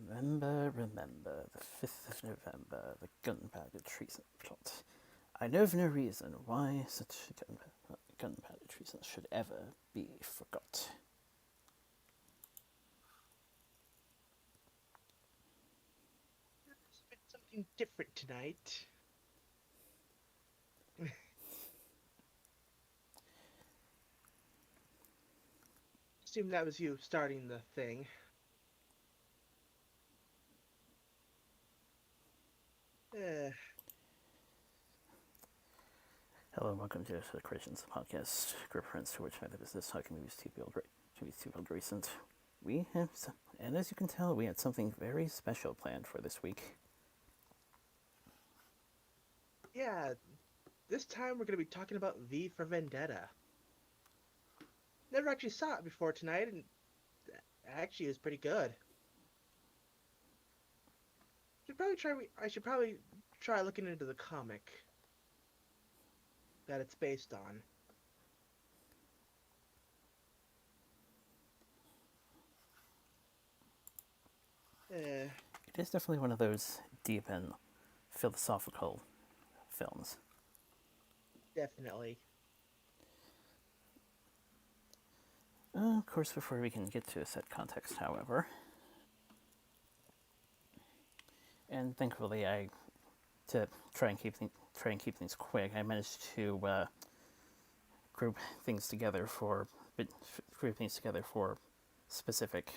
Remember, the 5th of November, the gunpowder treason plot. I know of no reason why such gunpowder treason should ever be forgot. There's been something different tonight. Assume that was you starting the thing. Uh, Hello and welcome to Yoda Soda Creations, the podcast group of friends to which my business talking movies TV old recent. We have, and as you can tell, we had something very special planned for this week. yeah, this time we're going to be talking about V for Vendetta. Never actually saw it before tonight, and actually it was pretty good. I should probably try looking into the comic that it's based on. Uh, It is definitely one of those deep and philosophical films. Definitely. Of course, before we can get to a set context, however, and thankfully, to try and keep things quick, I managed to group things together for group things together for specific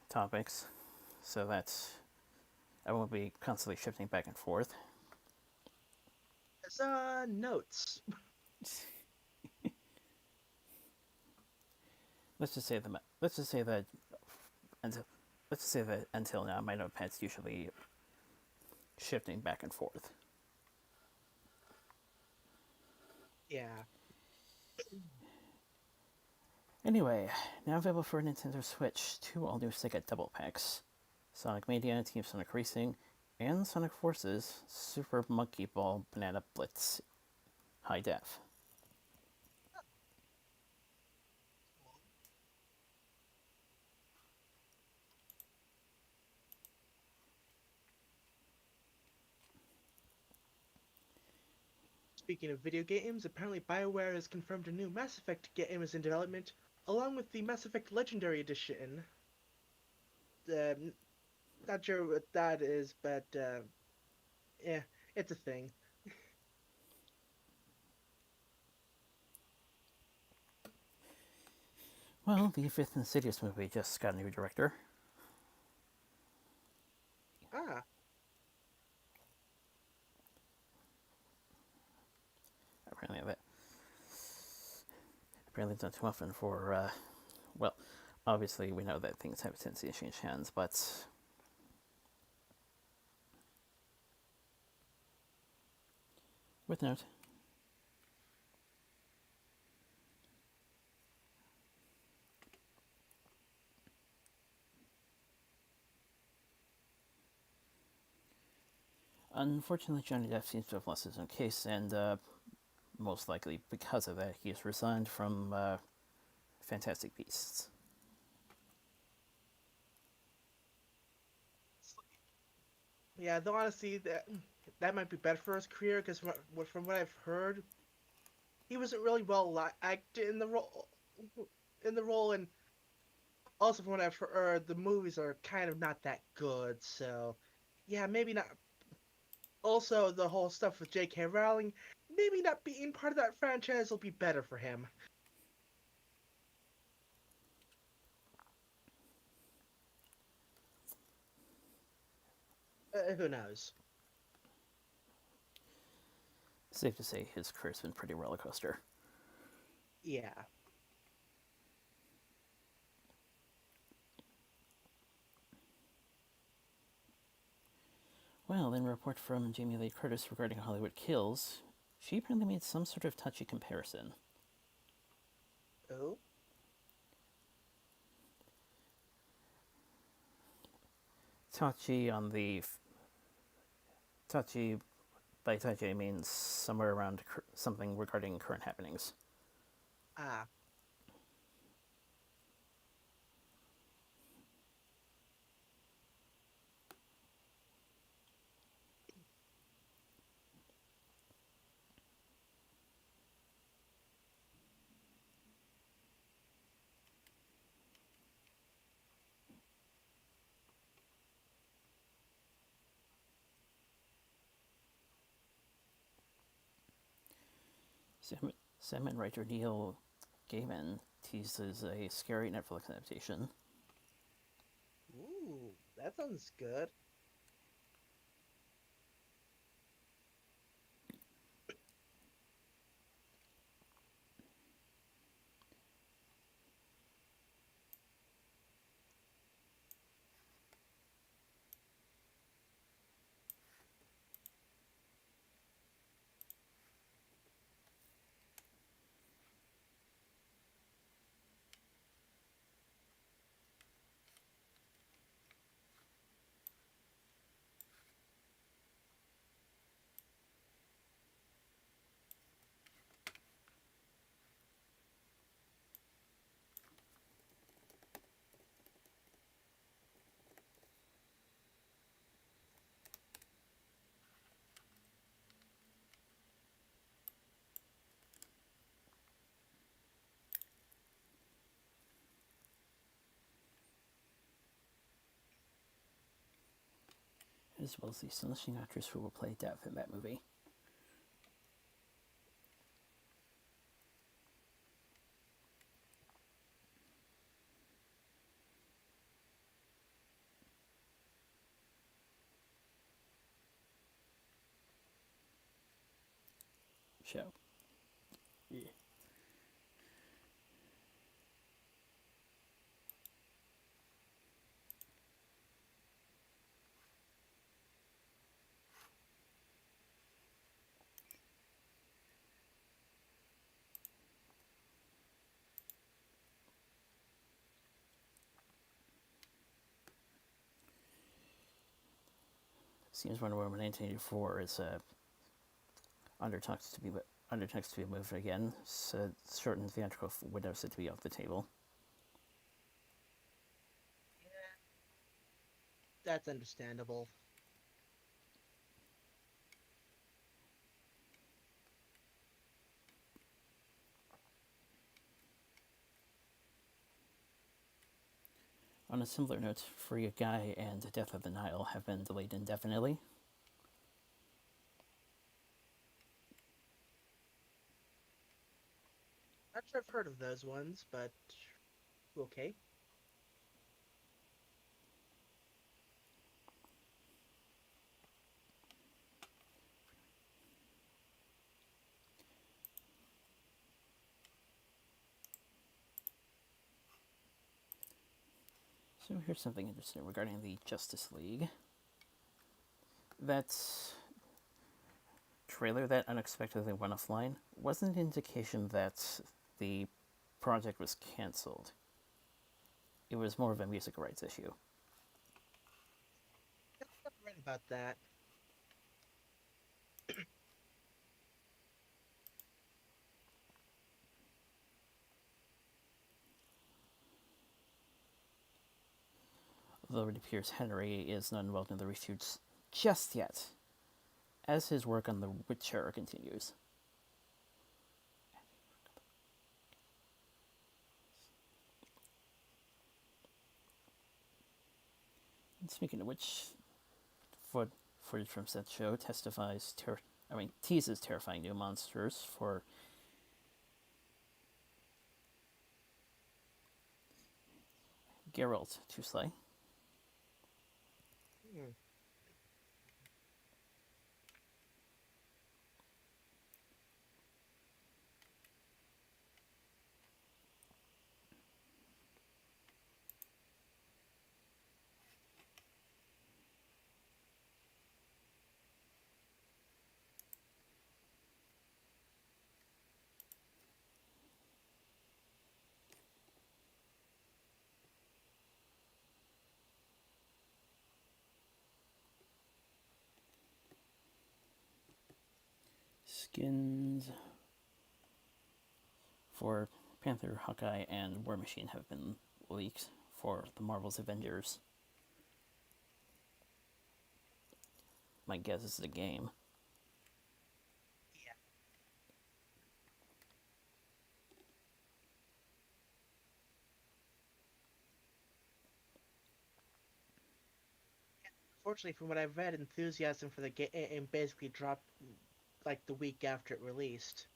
topics, so that I won't be constantly shifting back and forth. As notes. Let's just say that let's just say that until let's just say that until now, my notepad's usually shifting back and forth. Yeah. Anyway, now available for Nintendo Switch, 2 all-new Sega double packs: Sonic Mania, Team Sonic Racing, and Sonic Forces Super Monkey Ball Banana Blitz High Def. Speaking of video games, apparently BioWare has confirmed a new Mass Effect game is in development, along with the Mass Effect Legendary Edition. Um, Not sure what that is, but yeah, it's a thing. Well, the fifth Insidious movie just got a new director. Ah, Apparently, that apparently it's not too often for well, obviously we know that things have a tendency to change hands, but with note. Unfortunately, Johnny Depp seems to have lost his own case, and most likely because of that, he has resigned from Fantastic Beasts. yeah. Though honestly, that might be better for his career because from what I've heard, he wasn't really well acted in the role, and also from what I've heard, the movies are kind of not that good. So, yeah, maybe not. Also, the whole stuff with J.K. Rowling, maybe not being part of that franchise will be better for him. Who knows? Safe to say, his career's been pretty roller coaster. Yeah. Well, in a report from Jamie Lee Curtis regarding Hollywood Kills, she apparently made some sort of touchy comparison. Oh. Touchy on the touchy by touchy I mean somewhere around something regarding current happenings. Ah. Salmon writer Neil Gaiman teases a scary Netflix adaptation. Ooh, that sounds good. As well as the astonishing actress who will play Death in that movie. Show. Yeah. Seems Wonder Woman 1984 is undertakes to be undertakes to be moved again. So certain theatrical windows said to be off the table. That's understandable. On a similar note, Free Guy and Death of the Nile have been delayed indefinitely. Not sure I've heard of those ones, but okay. So here's something interesting regarding the Justice League. That trailer that unexpectedly went offline wasn't an indication that the project was cancelled. It was more of a music rights issue. I've read about that. Though it appears Henry is not involved in the reshoots just yet, as his work on The Witcher continues. And speaking of which, footage from said show teases terrifying new monsters for Geralt to slay. Hmm. Skins for Panther, Hawkeye, and War Machine have been leaked for the Marvel's Avengers. My guess is a game. Yeah. Fortunately, from what I've read, enthusiasm for the game basically dropped like the week after it released.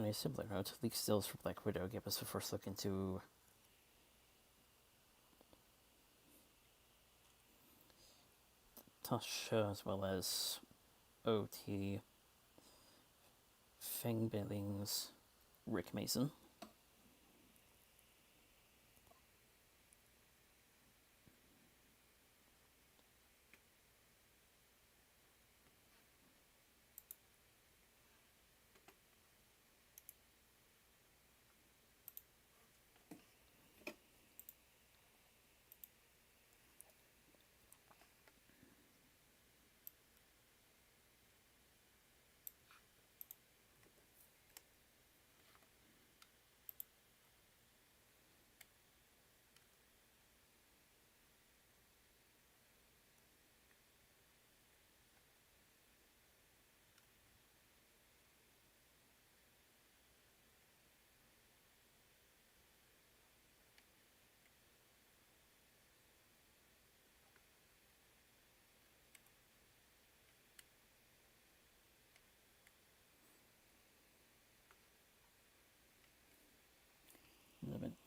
On a similar note, leaked stills for Black Widow gave us a first look into Tasha as well as OT, Feng Billings, Rick Mason.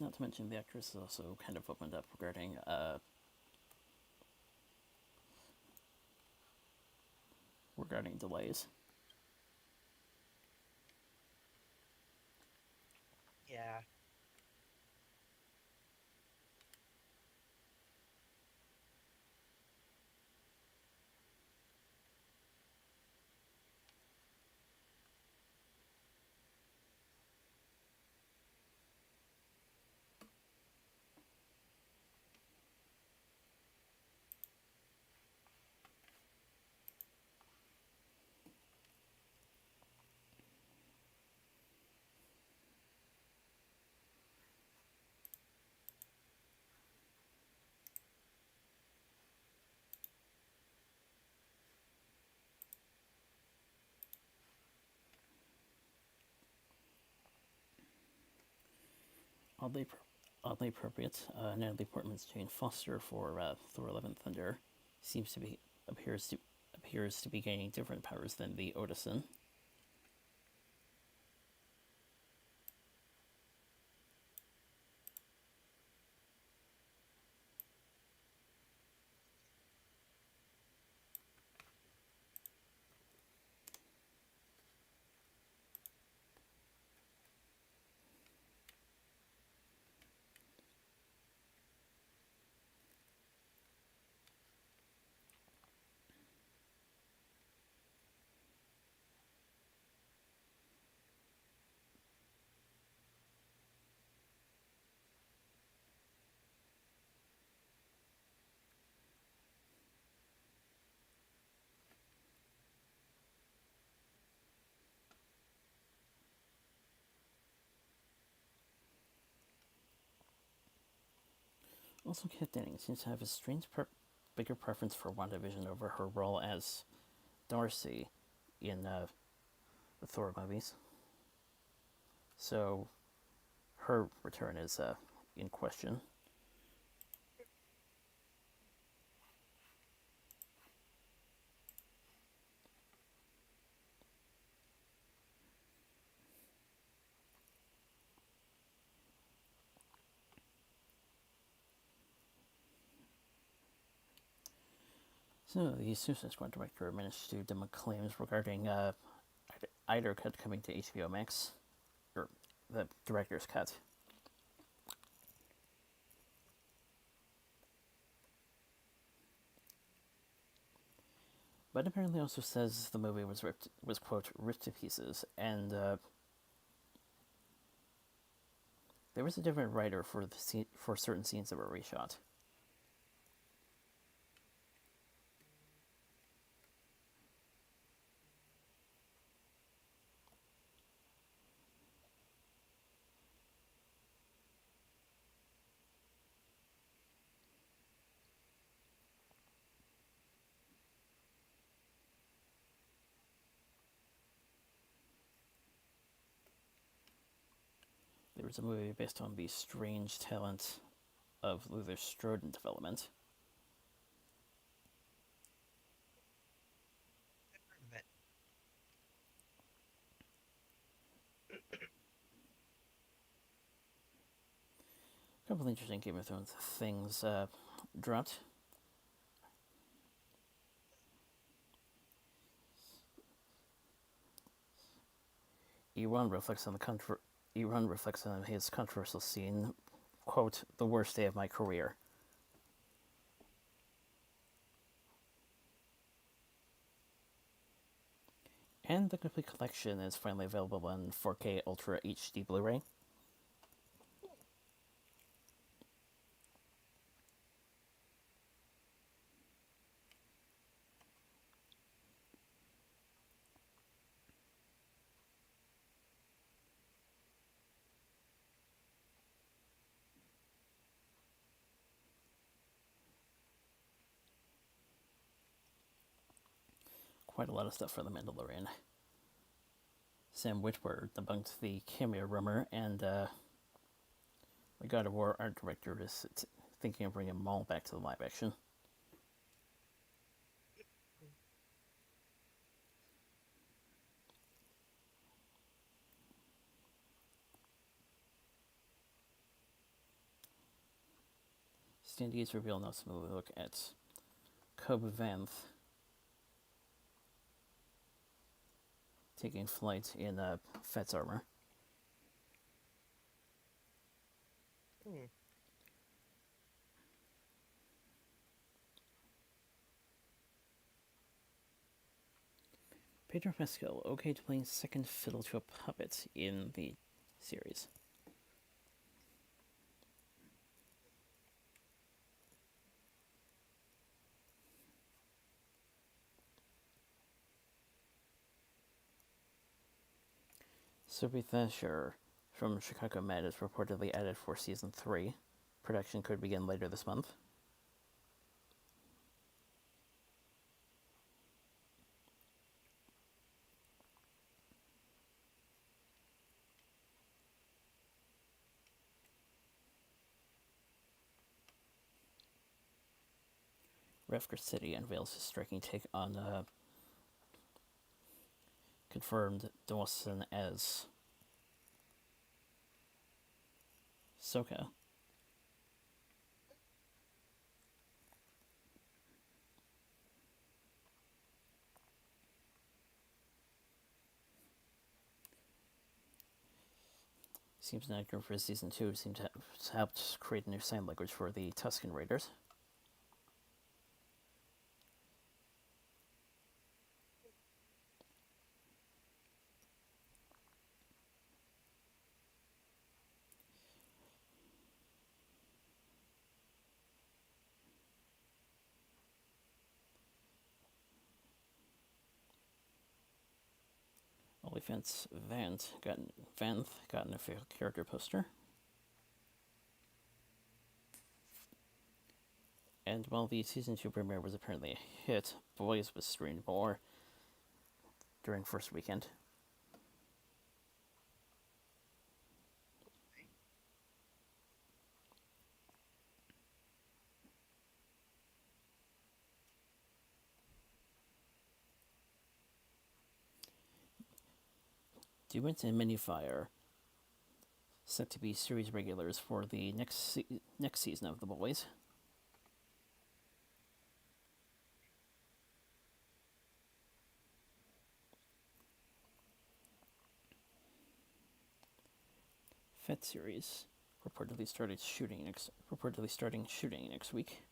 Not to mention the actress has also kind of opened up regarding delays. Yeah. Oddly, oddly appropriate. Natalie Portman's Jane Foster for Thor: Love and Thunder seems to be appears to be gaining different powers than the Odyssean. Also, Kat Dennings seems to have a bigger preference for WandaVision over her role as Darcy in the Thor movies. So her return is in question. So the Suicide Squad director managed to debunk claims regarding either cut coming to HBO Max, or the director's cut. But apparently also says the movie was quote ripped to pieces, and there was a different writer for certain scenes that were reshot. There was a movie based on the strange talent of Luther Strode in development. couple of interesting Game of Thrones things dropped. Iran reflects on his controversial scene, quote, "the worst day of my career." And the complete collection is finally available on 4K Ultra HD Blu-ray. Quite a lot of stuff for The Mandalorian. Sam Witwer debunked the cameo rumor, and the God of War art director is thinking of bringing Maul back to the live action. Stan Diaz revealed no smooth look at Cobb Vanth taking flight in Fett's armor. Hmm. Pedro Pascal okayed playing second fiddle to a puppet in the series. Sophie Thatcher from Chicago Med is reportedly added for season 3. Production could begin later this month. Rafker City unveils his striking take on confirmed Dawson as Sokka. Seems an actor for season 2 seems to have helped create a new sign language for the Tusken Raiders. OnlyFans Vanth got an official character poster. And while the season 2 premiere was apparently a hit, Boys was streamed more during first weekend. DeWitt and Minifire set to be series regulars for the next season of The Boys. Fett series reportedly starting shooting next week.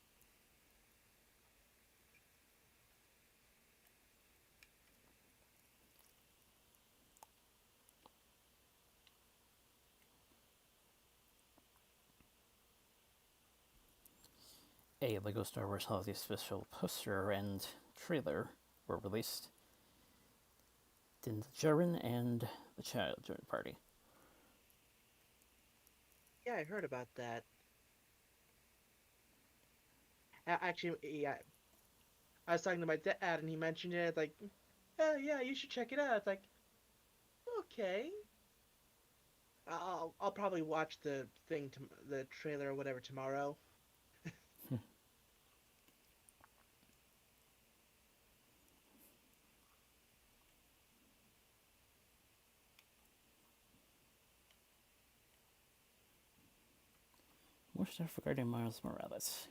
A Lego Star Wars Holiday Special poster and trailer were released. Din Djarin and the Child joined the party. Yeah, I heard about that. Actually, yeah, I was talking to my dad, and he mentioned it. It's like, oh yeah, you should check it out. It's like, okay, I'll probably watch the trailer or whatever tomorrow. More stuff regarding Miles Morales.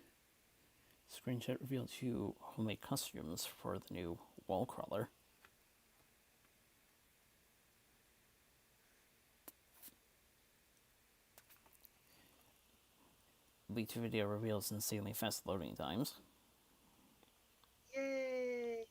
Screenshot revealed 2 homemade costumes for the new wall crawler. Leaked video reveals insanely fast loading times. Yay!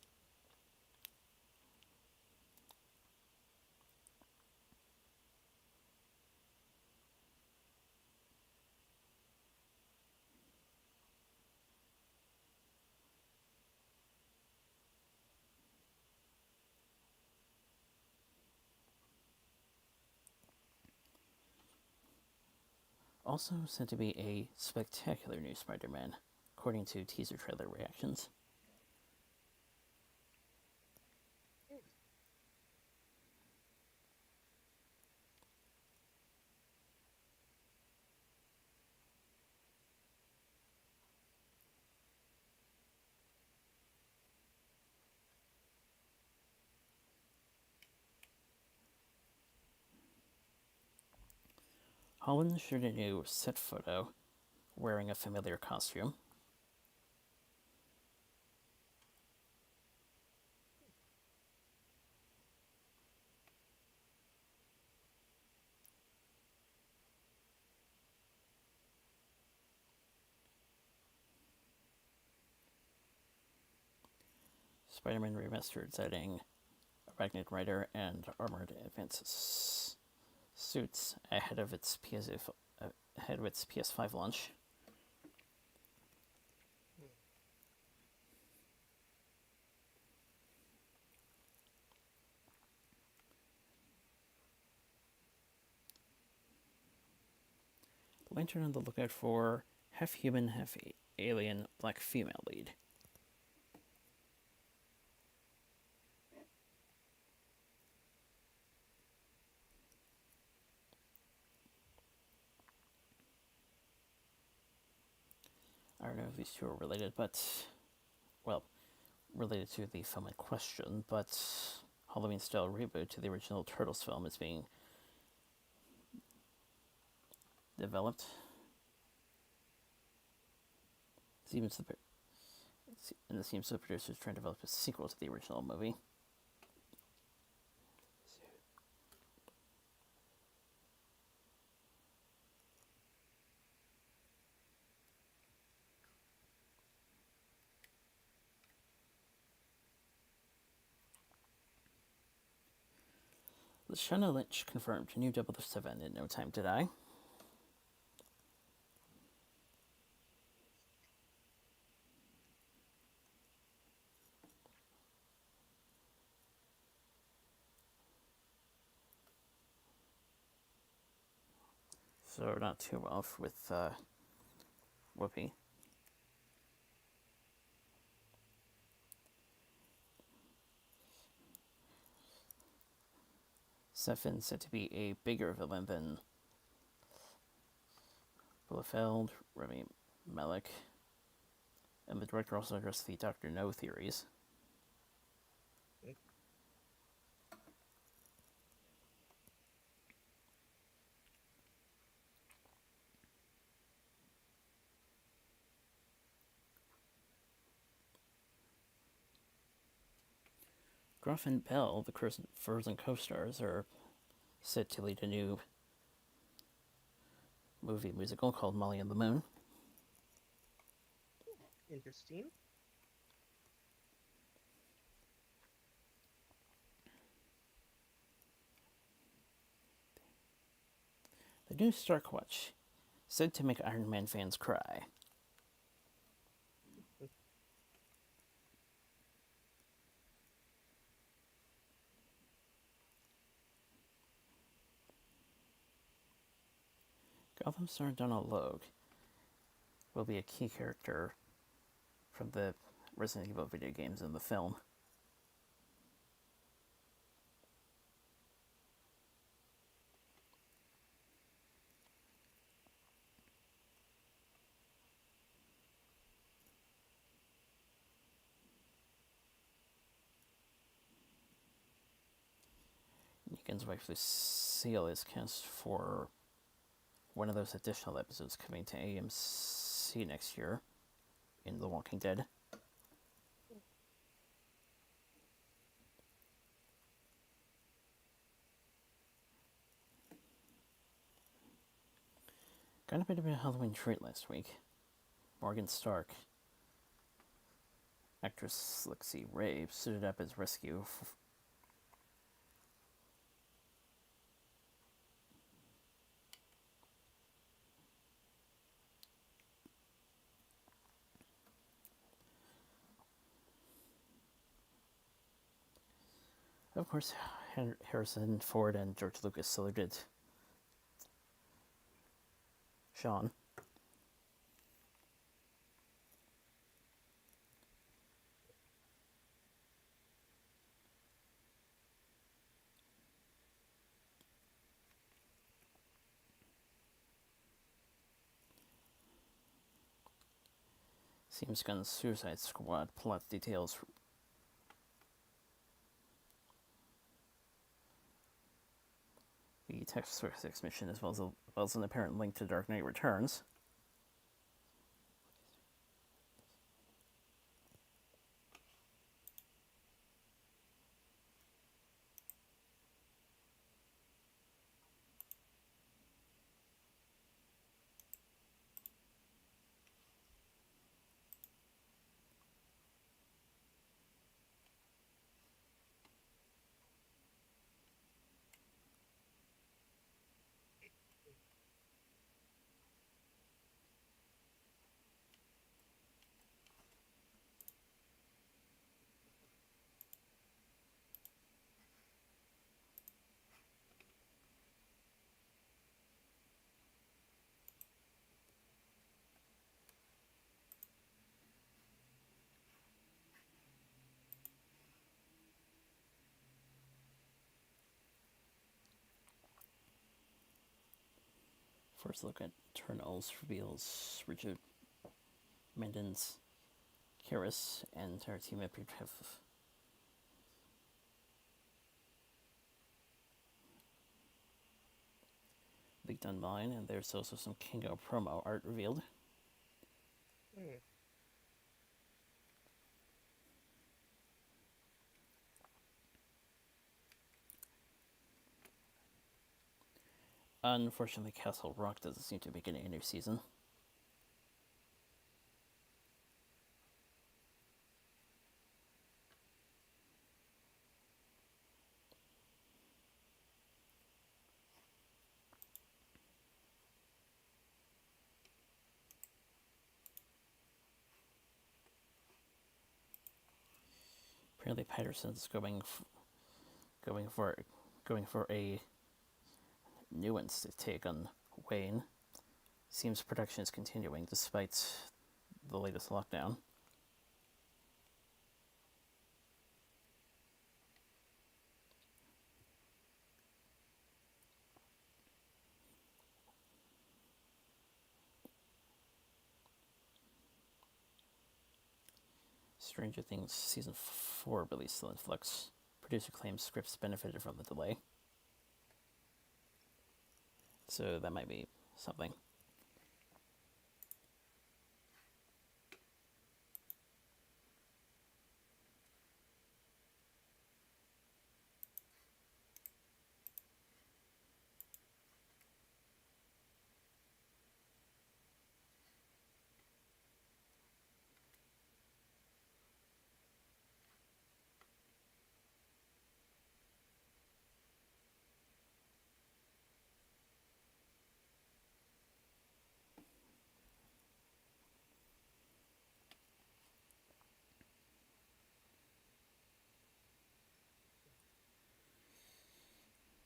Also said to be a spectacular new Spider-Man, according to teaser trailer reactions. Holland shared a new set photo wearing a familiar costume. Spider-Man Remastered adding Arachnid Rider and Armored Advances suits ahead of its PS5 launch. Lantern on the lookout for half human, half alien black female lead. I don't know if these two are related, but, well, related to the film in question, but Halloween-style reboot to the original Turtles film is being developed. And it seems the producers trying to develop a sequel to the original movie. Lashana Lynch confirmed new 007 in No Time to Die. So not too off with Whoopi. Sefin said to be a bigger villain than Blofeld, Remy Malek, and the director also addressed the Dr. No theories. Groff and Bell, the Frozen co-stars, are set to lead a new movie musical called Molly and the Moon. Interesting. The new Stark Watch, said to make Iron Man fans cry. Gotham star Donald Logue will be a key character from the Resident Evil video games in the film. Negan's wife Lucille is cast for one of those additional episodes coming to AMC next year in The Walking Dead. Got a bit of a Halloween treat last week. Morgan Stark, actress Lexi Ray, suited up as rescue. Of course, Harrison Ford and George Lucas saluted Sean. Seems Gunn's Suicide Squad plot details the Texas 6 mission, as well as an apparent link to Dark Knight Returns. First look at Eternals reveals Richard Mendon's Karis and her team appear to have leaked online, and there's also some Kingo promo art revealed. Unfortunately, Castle Rock doesn't seem to be getting a new season. Apparently, Patterson's going for a nuance to take on Wayne. Seems production is continuing despite the latest lockdown. Stranger Things Season 4 release still in flux. Producer claims scripts benefited from the delay. So that might be something.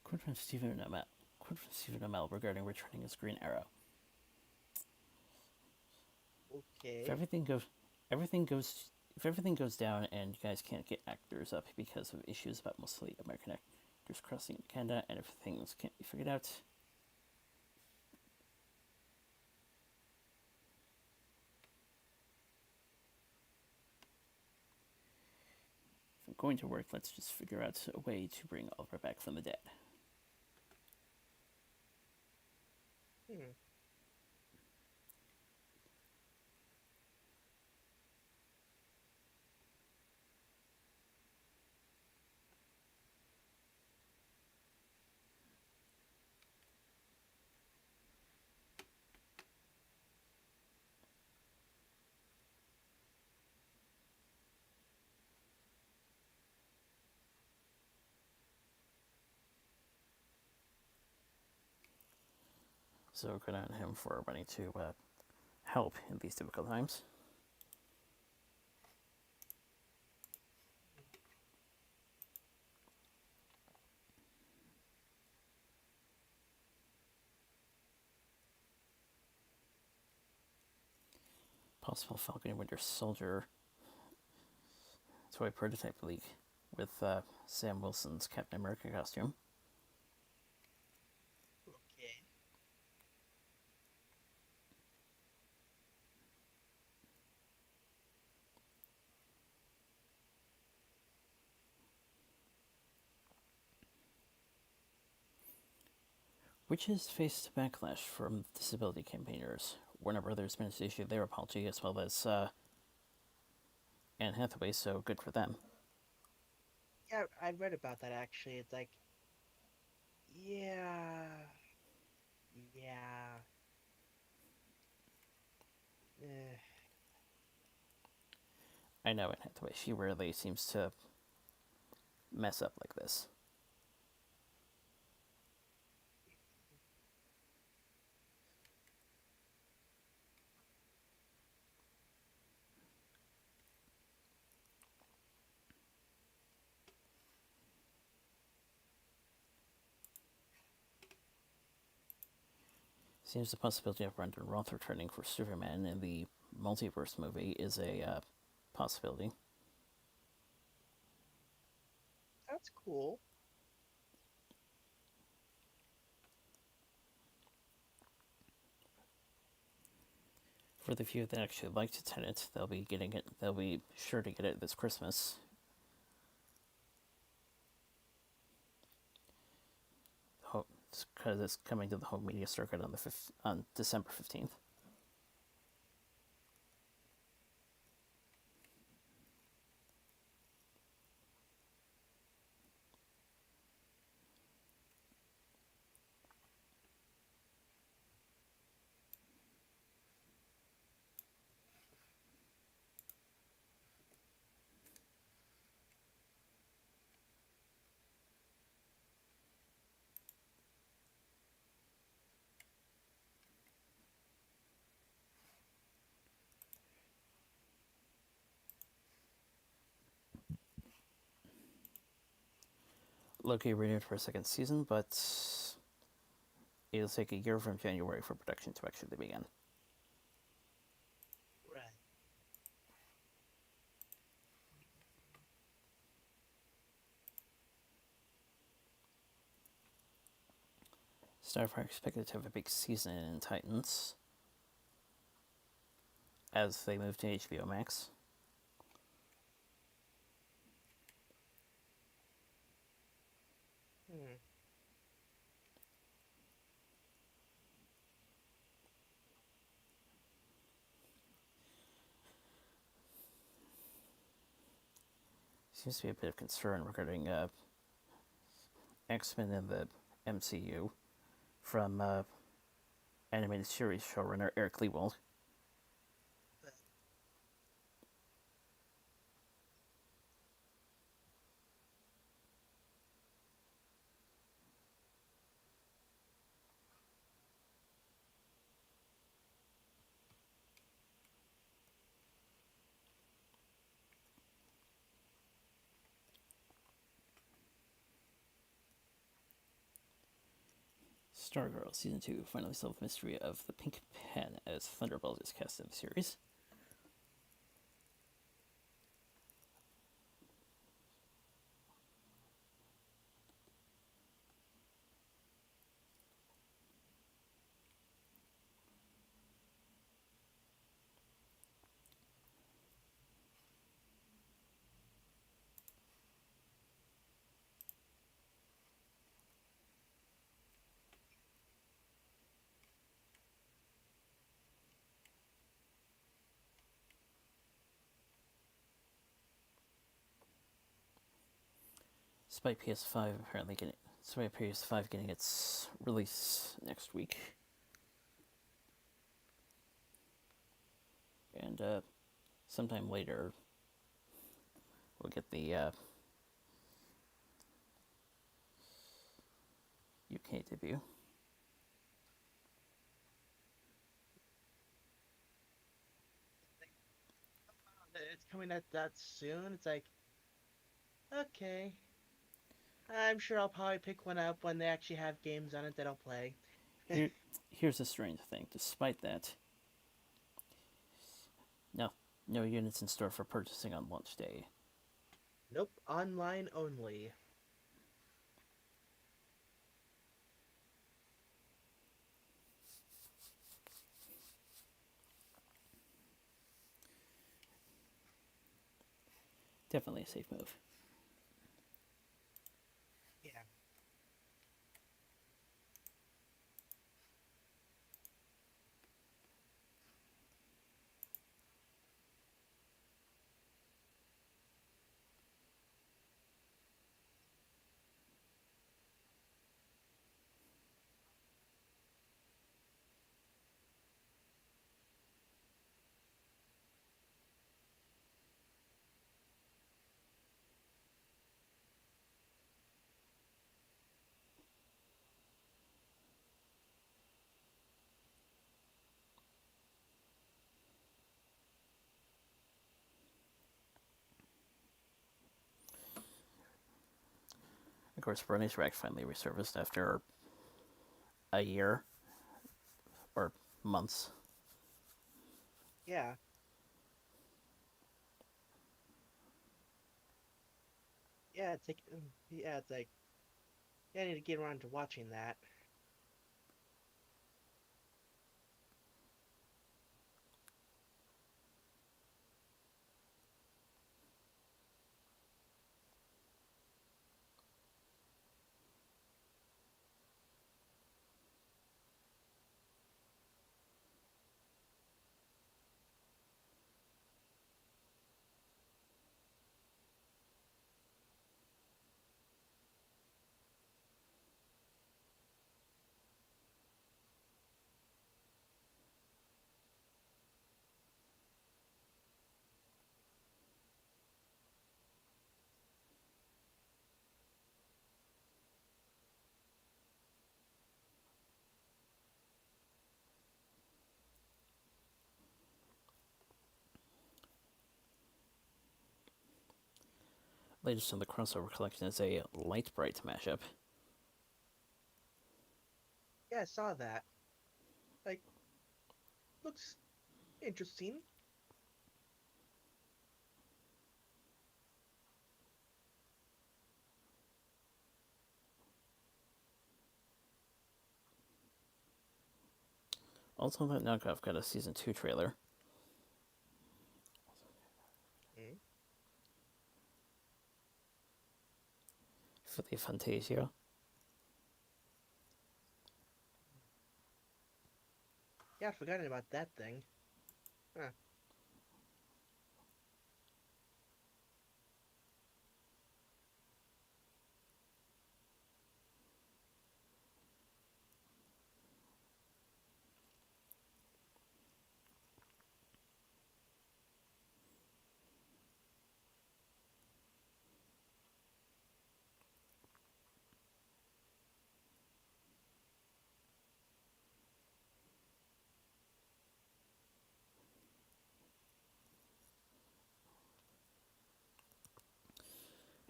Quote from Stephen Amell regarding returning as Green Arrow. Okay. If everything goes down and you guys can't get actors up because of issues about mostly American actors crossing into Canada and if things can't be figured out, if I'm going to work, let's just figure out a way to bring Oliver back from the dead. Hmm. So good on him for wanting to help in these difficult times. Possible Falcon and Winter Soldier toy prototype leak with Sam Wilson's Captain America costume. Okay. Which has faced backlash from disability campaigners. Warner Brothers managed to issue their apology as well as Anne Hathaway, so good for them. Yeah, I read about that actually. It's like, yeah, yeah. Eh. I know Anne Hathaway, she rarely seems to mess up like this. Seems the possibility of Brendan Roth returning for Superman in the multiverse movie is a possibility. That's cool. For the few that actually liked Tenet, they'll be getting it. They'll be sure to get it this Christmas. Because it's coming to the home media circuit on on December 15th. Loki renewed for a second season, but it'll take a year from January for production to actually begin. Right. Starfire expected to have a big season in Titans as they move to HBO Max. Hmm. Seems to be a bit of concern regarding X-Men in the MCU from animated series showrunner Eric Lewald. But, Stargirl Season 2 finally solved the mystery of the pink pen as Thunderbolt is cast in the series. despite PS5 getting its release next week, and sometime later we'll get the UK debut. It's coming out that soon. It's like, okay. I'm sure I'll probably pick one up when they actually have games on it that I'll play. Here, here's the strange thing. Despite that, no, no units in store for purchasing on launch day. Nope, online only. Definitely a safe move. Yeah. Of course, Bernie's Rack finally resurfaced after a year or months. Yeah. Yeah, it's like yeah, I need to get around to watching that. Latest in the crossover collection is a Light Bright mashup. Yeah, I saw that. Like, looks interesting. Also, that knockoff got a season 2 trailer Mm. for the Fantasia. Yeah, I forgot about that thing. Huh.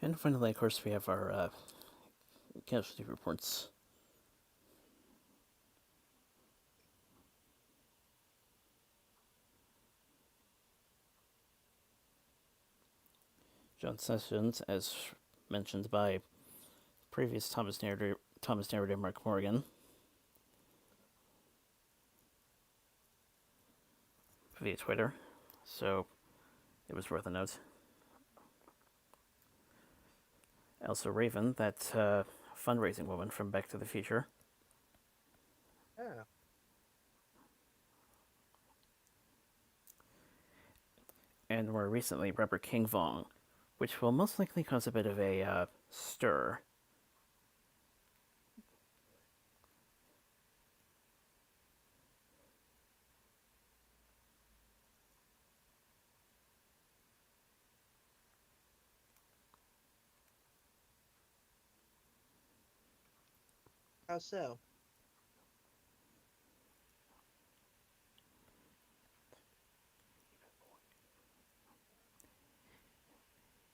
And finally, of course, we have our casualty reports. John Sessions, as mentioned by previous Thomas narrator Mark Morgan, via Twitter, so it was worth a note. Also, Raven, that fundraising woman from Back to the Future, Oh. and more recently, Robert King Vong, which will most likely cause a bit of a Stir. How so?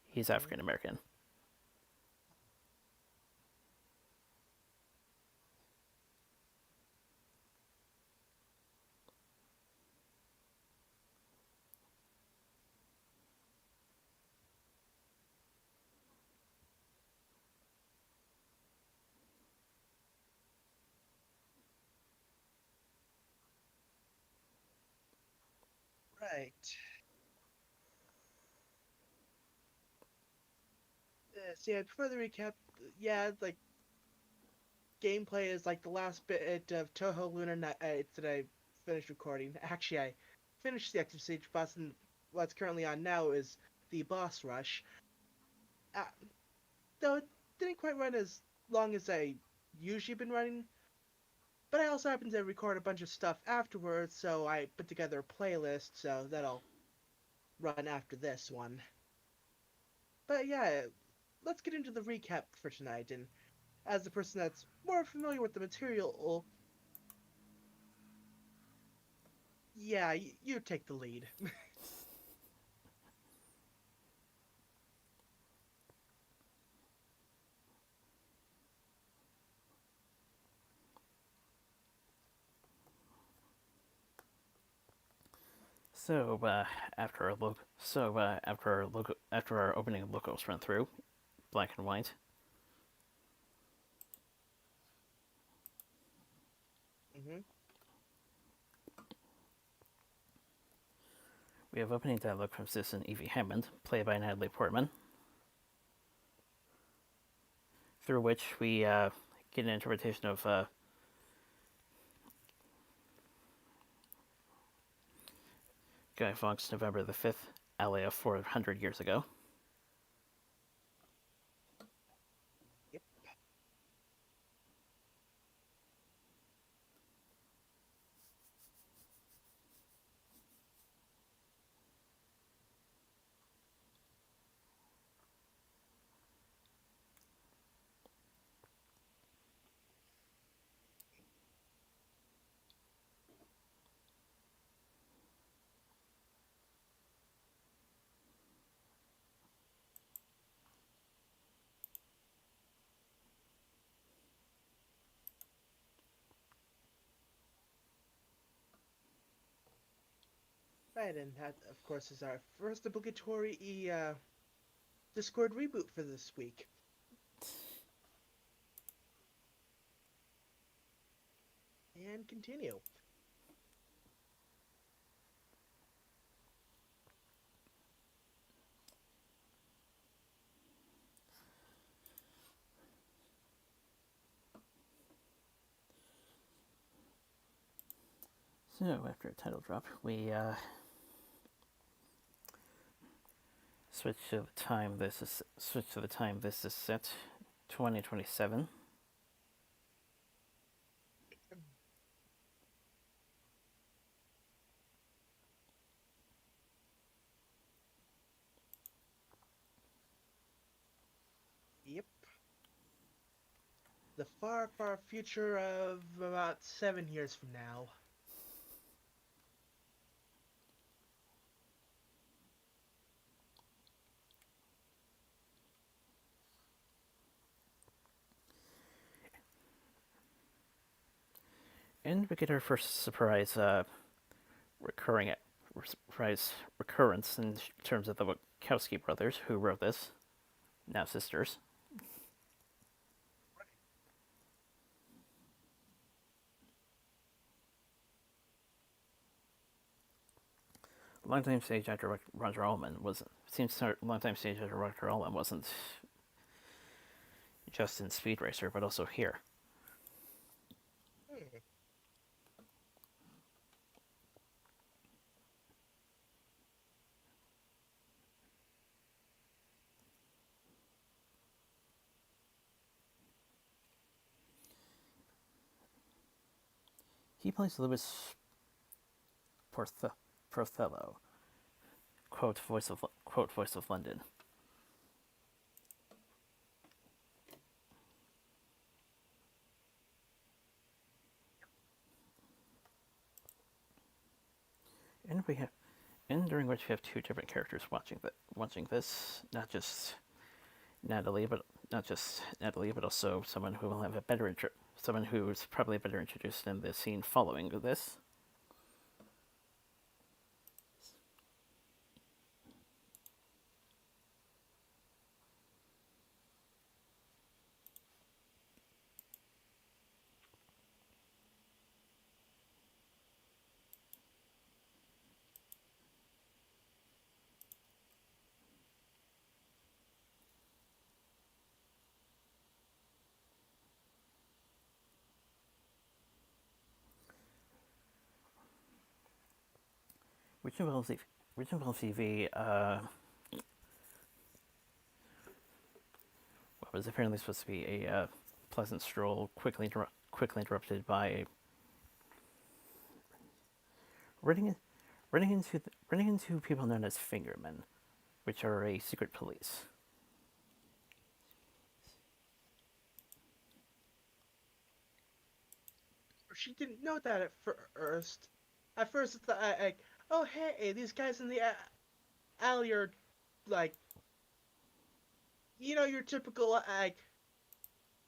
He's Mm, African American. right. So yeah, before the recap, yeah, like gameplay is like the last bit of Toho Lunar Nights that I finished recording. Actually, I finished the Active Siege boss, and what's currently on now is the boss rush. Uh, though it didn't quite run as long as I usually been running, but I also happened to record a bunch of stuff afterwards, so I put together a playlist, so that'll run after this one. But yeah, let's get into the recap for tonight, and as the person that's more familiar with the material, yeah, you take the lead. So after our opening logos run through, black and white, Hmm. we have opening dialogue from citizen Evie Hammond, played by Natalie Portman, through which we get an interpretation of Guy Fawkes' November the 5th, Alia 400 years ago. Yep. Right, and that, of course, is our first obligatory Discord reboot for this week. And continue. So after a title drop, we switch to the time this is set, 2027. Yep. The far, far future of about 7 years from now. And we get our first recurring surprise recurrence in terms of the Wachowski brothers who wrote this, now sisters. Longtime stage actor Roger Allman was seems longtime stage actor Roger Allman wasn't just in Speed Racer but also here. Hmm. He plays Louis Prothello, quote voice of London. And we have and during which we have two different characters watching this, not just Natalie, but also someone who will have someone who's probably better introduced in the scene following this. Which involves Evie, what was apparently supposed to be a pleasant stroll, quickly interrupted by running in, running into people known as fingermen, which are a secret police. She didn't know that at first. At first, it's like, oh hey, these guys in the alley are like, your typical like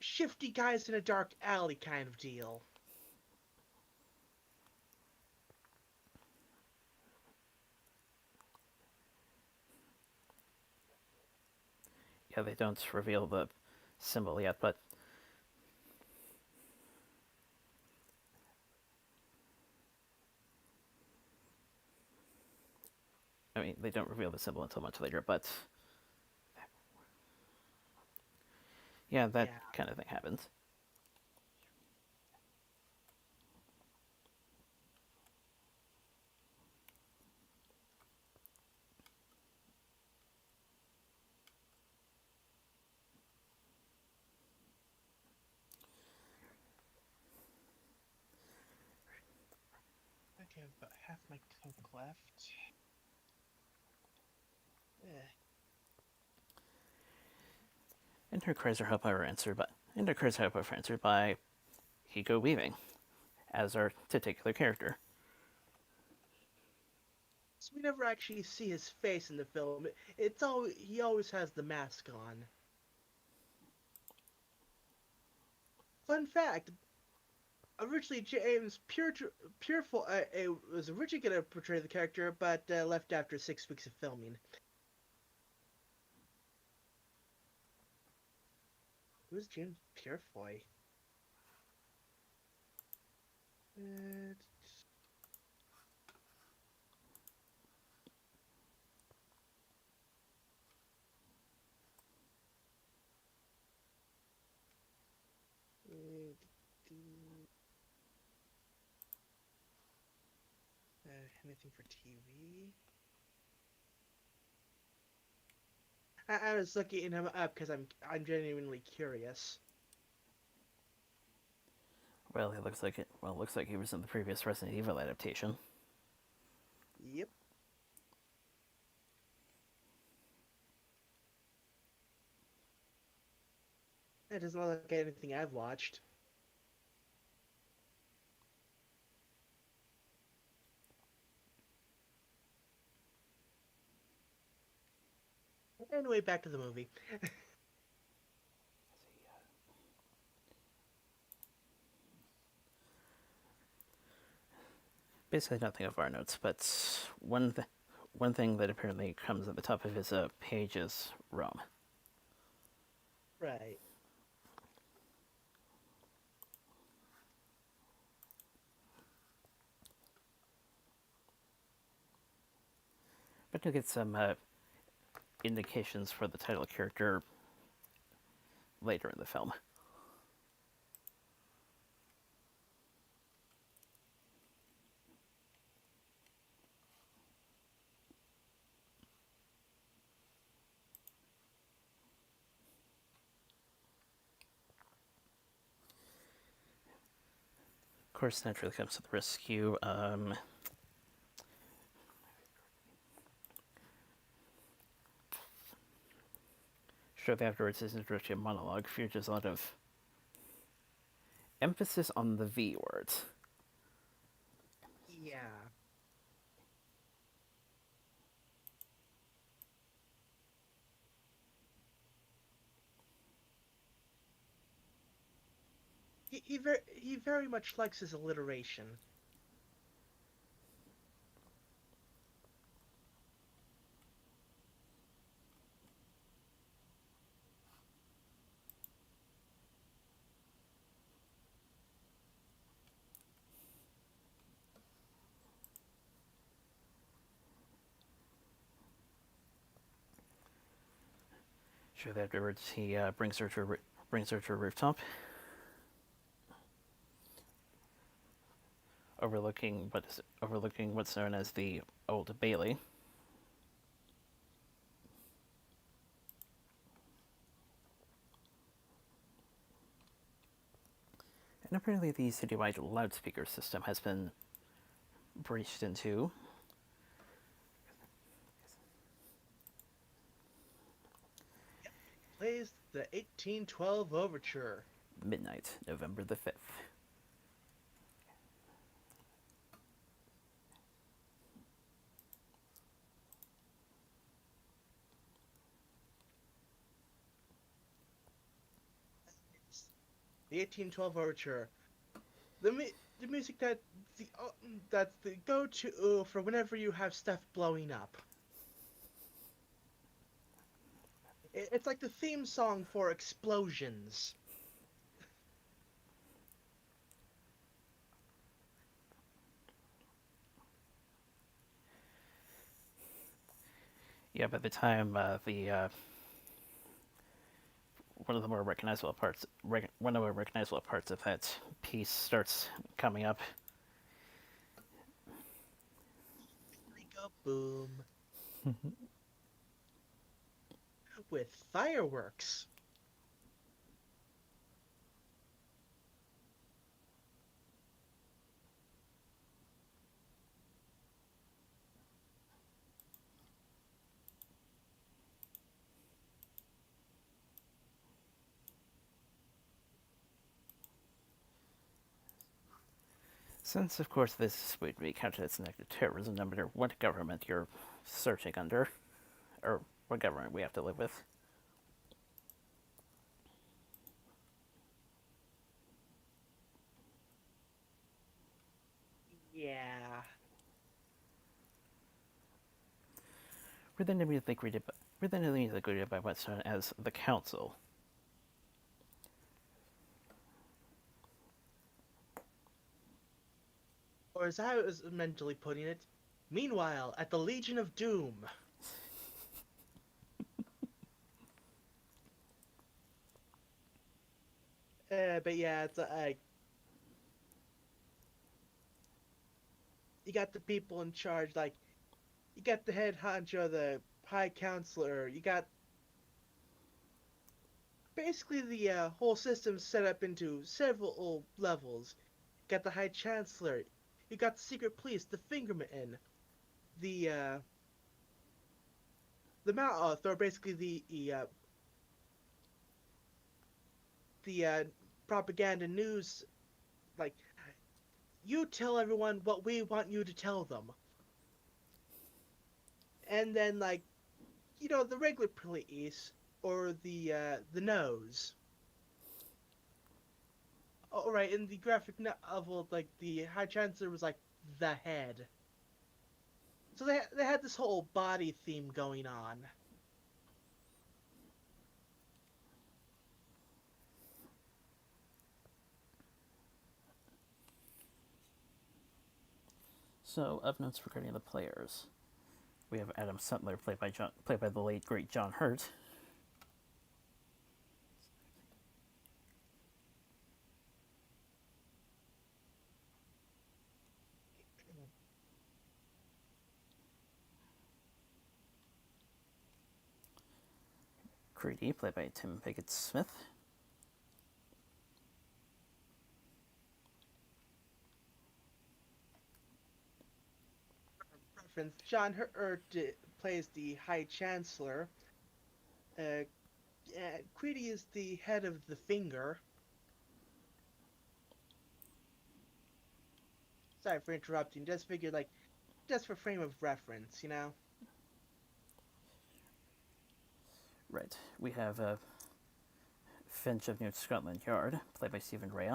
shifty guys in a dark alley kind of deal. Yeah, they don't reveal the symbol yet, but I mean, they don't reveal the symbol until much later, but yeah, that Yeah. kind of thing happens. Okay, I've about half my coke left. Eh. And her cries are answered by Hugo Weaving as our titular character. So we never actually see his face in the film. It's always he always has the mask on. Fun fact: originally James Purefoy was originally going to portray the character, but left after 6 weeks of filming. Who's James Purefoy? Uh, anything for TV? I was looking him up because I'm genuinely curious. Well, it looks like it. Well, it looks like he was in the previous Resident Evil adaptation. Yep. That doesn't look like anything I've watched. Anyway, back to the movie. Basically, nothing of our notes, but one thing that apparently comes at the top of his page is Rome. Right. But you'll get some indications for the title character later in the film. course, naturally comes to the rescue. Shortly afterwards, his introductory monologue features a lot of emphasis on the V word. Yeah. He very much likes his alliteration. Shortly afterwards, he brings her to a rooftop, overlooking what's known as the Old Bailey. And apparently, the citywide loudspeaker system has been breached into. Plays the 1812 Overture. Midnight, November the 5th. The 1812 Overture. The music that's the go-to for whenever you have stuff blowing up. It's like the theme song for explosions. Yeah, by the time the one of the more recognizable parts, one of the more recognizable parts of that piece starts coming up. Like a boom with fireworks. Since, of course, this would be counted as an act of terrorism, no matter what government you're searching under, or what government we have to live with. Yeah. We're then immediately greeted by what's known as the Council. Or as I was mentally putting it, meanwhile, at the Legion of Doom. But yeah, it's you got the people in charge, like you got the head honcho, the high counselor, you got basically the whole system set up into several levels. You got the high chancellor, you got the secret police, the fingerman, the the mouth or basically the propaganda news, like you tell everyone what we want you to tell them, and then like the regular police or the nose. Oh, right, in the graphic novel, like the High Chancellor was like the head. So they had this whole body theme going on. So, of notes regarding the players, we have Adam Sutler, played by the late great John Hurt. Creedy, played by Tim Pickett Smith. reference, John Hurt plays the High Chancellor. Uh, Queenie is the head of the Finger. Sorry for interrupting. Just figured, like, just for frame of reference, you know? Right. We have Finch of New Scotland Yard, played by Stephen Rea.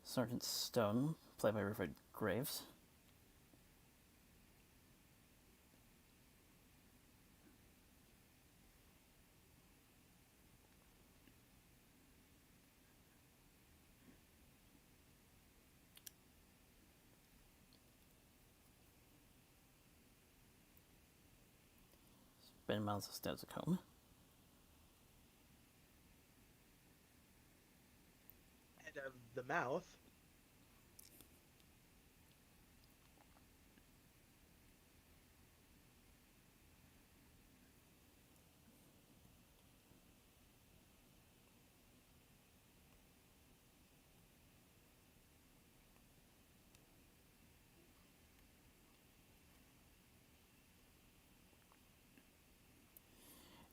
Sergeant Stone, played by Rupert Graves. Ben Miles of Stazicone. Head of the Mouth.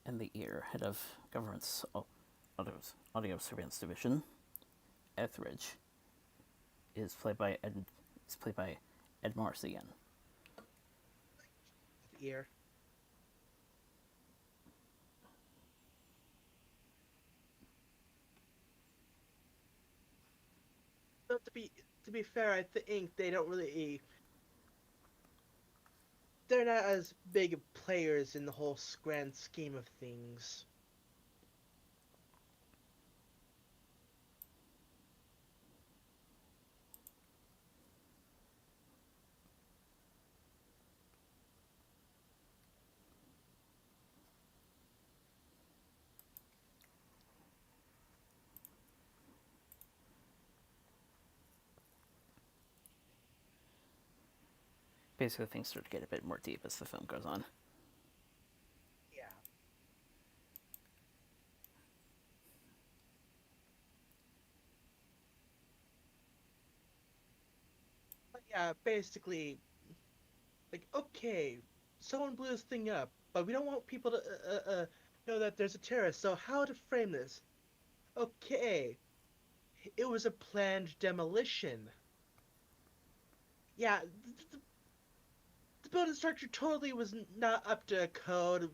And the Ear, head of Government's Audio Surveillance Division. Etheridge is played by Ed Morris again. Ear. So to be fair, I think they don't really. They're not as big of players in the whole grand scheme of things. Basically, things start to get a bit more deep as the film goes on. Yeah. But yeah, basically, like, okay, someone blew this thing up, but we don't want people to know that there's a terrorist, so how to frame this? Okay, it was a planned demolition. Yeah, the building structure totally was not up to code.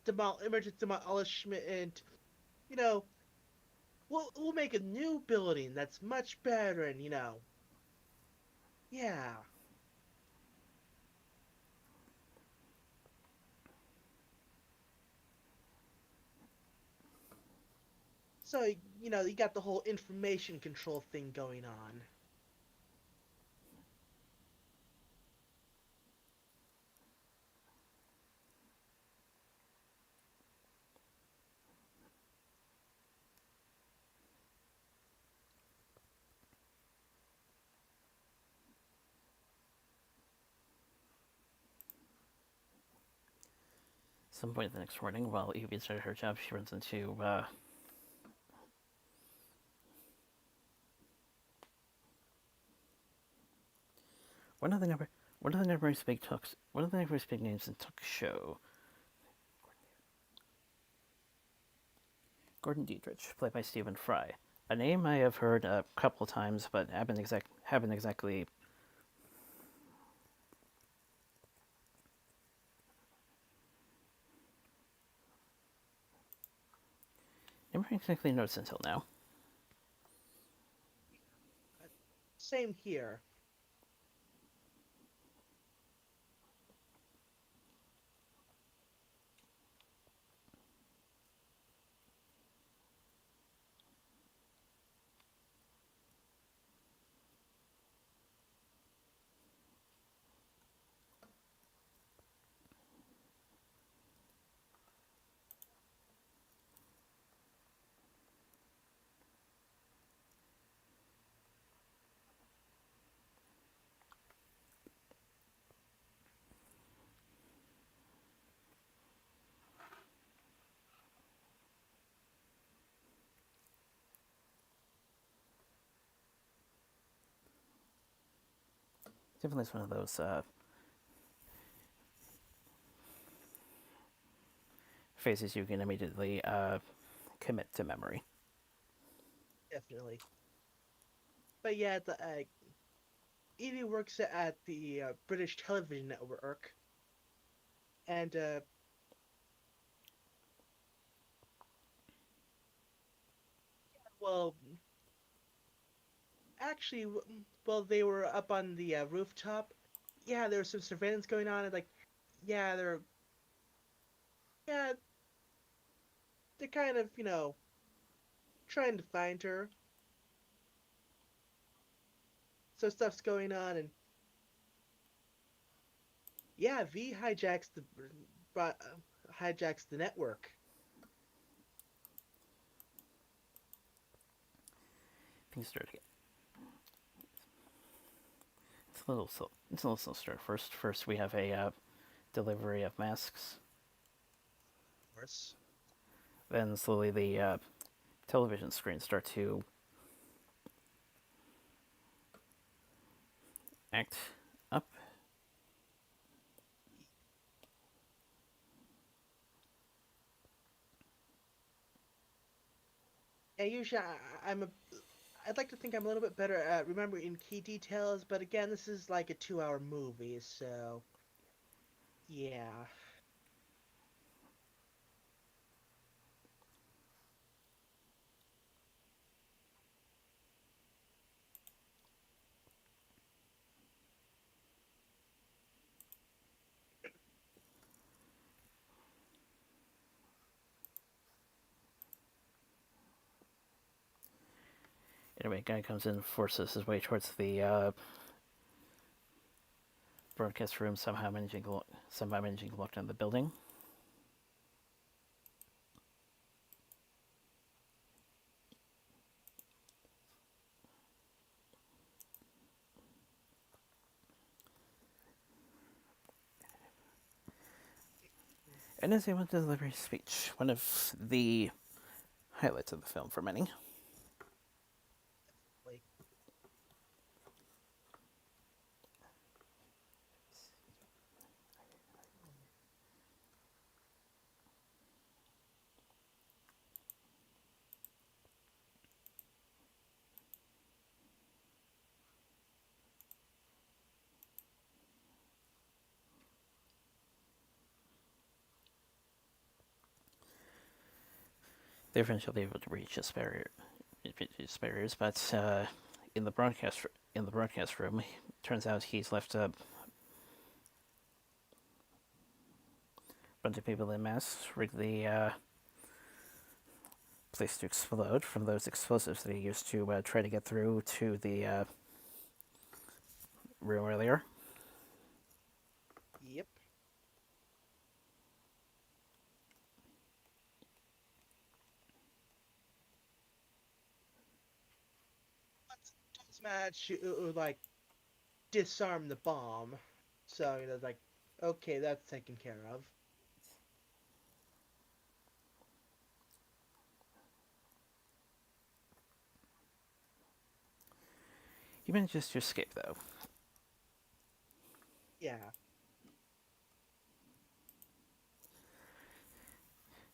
Emergency demolishment. You know, we'll make a new building that's much better, and yeah. So you got the whole information control thing going on. Some point the next morning, while Evie started her job, she runs into one of the number one of the numerous big names in talk show. Gordon Dietrich, played by Stephen Fry. A name I have heard a couple times, but haven't exactly never exactly noticed until now. Same here. Definitely is one of those phases you can immediately commit to memory. Definitely. But yeah, Evie works at the British television network, and well, actually, well, they were up on the rooftop. Yeah, there was some surveillance going on, and like, yeah, yeah, they're kind of trying to find her. So stuff's going on, and yeah, V hijacks the network. Things start to get it's a little slow. It's a little slow start. First we have a delivery of masks. Of course. Then slowly the television screens start to act up. And usually I'd like to think I'm a little bit better at remembering key details, but again, this is like a 2-hour movie, so yeah. Anyway, guy comes in, forces his way towards the broadcast room, somehow managing to lock down the building. And is able to deliver his speech, one of the highlights of the film for many. Like, They're eventually able to reach his barriers, but in the broadcast room, it turns out he's left a bunch of people in masks, rigged the place to explode from those explosives that he used to try to get through to the room earlier. yep. Does manage to like disarm the bomb, so like, okay, that's taken care of. He manages to escape, though. Yeah,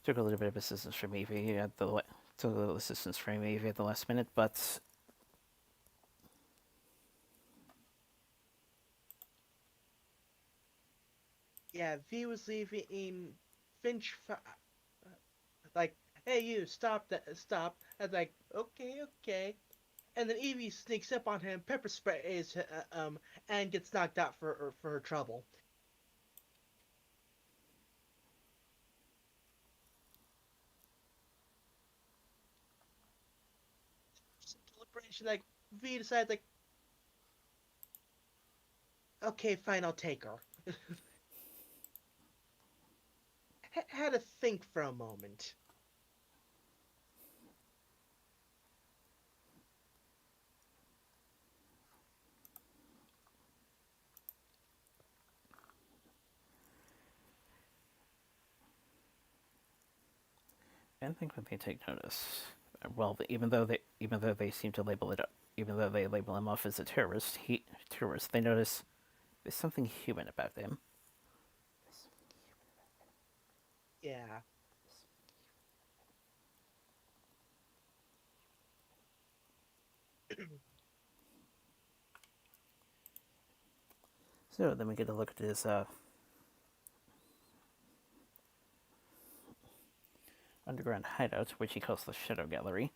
Took a little bit of assistance from Evie at the took a little assistance from Evie at the last minute, but yeah. V was leaving. Finch, like, hey, you stop that, stop. I was like, okay, okay. And then Evie sneaks up on him, pepper sprays, and gets knocked out for her trouble. Some deliberation, like V decides, like, okay, fine, I'll take her. Had to think for a moment. I think when they take notice, well, even though they seem to label it Even though they label him off as a terrorist, they notice there's something human about him. Yeah. So then we get a look at his underground hideout, which he calls the Shadow Gallery.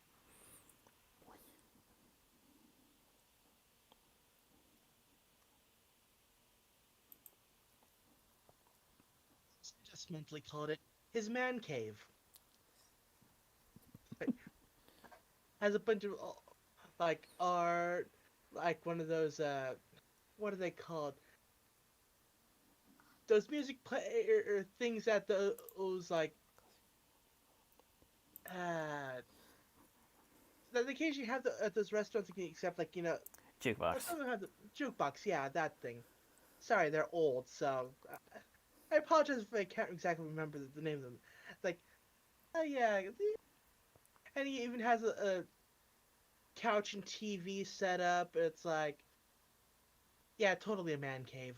Just mentally called it his man cave. Like, has a bunch of like art, like one of those what are they called? Those music play or things at those like uh that they occasionally have at those restaurants, except like Jukebox. some of them have the jukebox. Yeah, that thing. Sorry, they're old, so I apologize if I can't exactly remember the name of them. Like, oh yeah, and he even has a couch and TV set up. It's like, yeah, totally a man cave.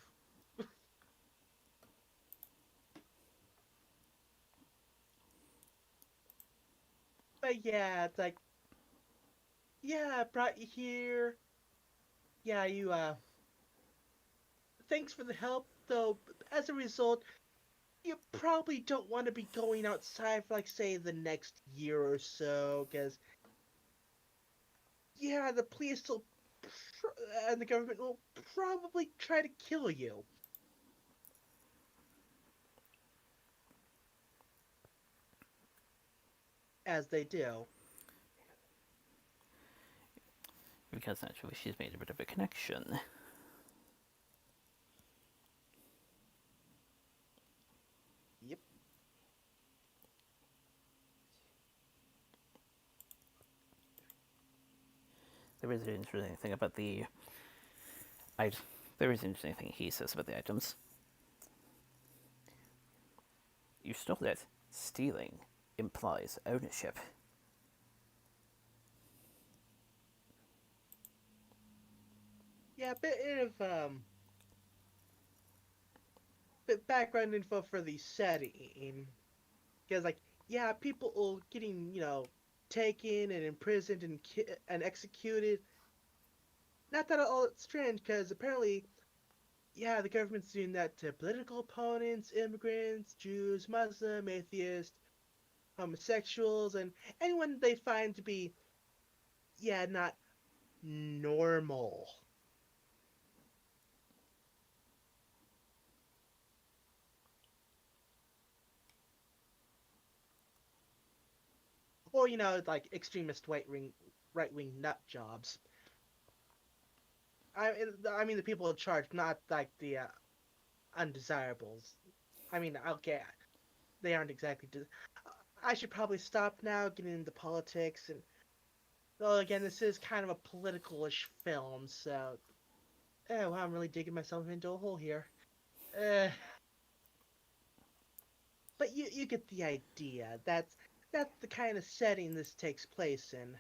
But yeah, it's like, yeah, I brought you here. Yeah, you thanks for the help, though. As a result, you probably don't want to be going outside for like say the next year or so, because yeah, the police will and the government will probably try to kill you, as they do. Because naturally she's made a bit of a connection. Yep. There is an interesting thing about the I there is an interesting thing he says about the items. You stole it. Stealing implies ownership. Yeah, a bit of bit background info for the setting, because like yeah, people getting taken and imprisoned and executed. Not that all it's strange, because apparently yeah, the government's doing that to political opponents, immigrants, Jews, Muslim, atheists, homosexuals, and anyone they find to be yeah not normal. Or like extremist right wing nut jobs. I mean the people in charge, not like the undesirables. I mean, okay, they aren't exactly. I should probably stop now, getting into politics, and though again, this is kind of a political-ish film, so wow, I'm really digging myself into a hole here. Uh, but you get the idea. That's the kind of setting this takes place in.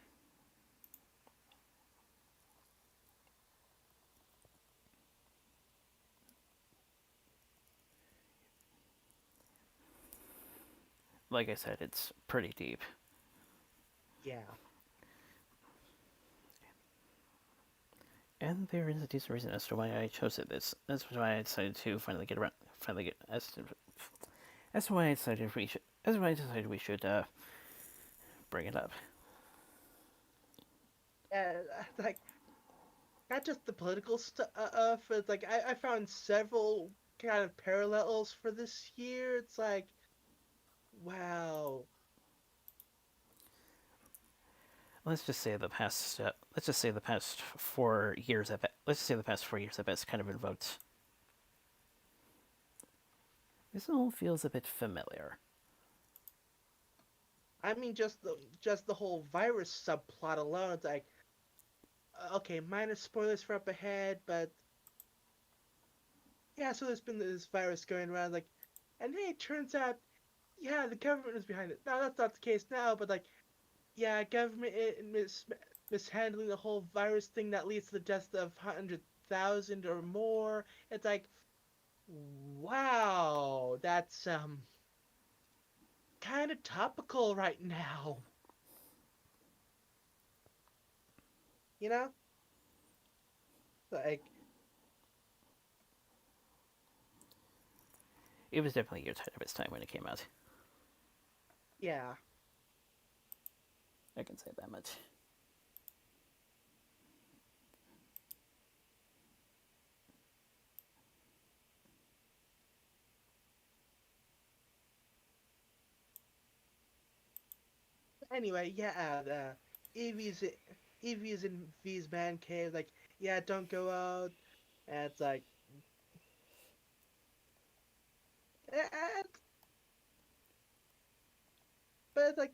Like I said, it's pretty deep. Yeah. And there is a decent reason as to why I chose it. That's why I decided to finally get as to why I decided we should bring it up. Like not just the political stuff. It's like I found several kind of parallels for this year. It's like, wow. Let's just say the past 4 years of let's just say the past 4 years of it's kind of invoked. This all feels a bit familiar. I mean, just the whole virus subplot alone. It's like, okay, minor spoilers for up ahead, but yeah. So there's been this virus going around, like, and hey, it turns out, yeah, the government is behind it. Now that's not the case now, but like, yeah, government mishandling the whole virus thing that leads to the deaths of 100,000 or more. It's like, wow, that's kind of topical right now. You know, like It was definitely your time of its time when it came out. yeah. I can say that much. Anyway, yeah, Evie's Evie's in V's man cave. Like, yeah, don't go out. And it's like, and, but it's like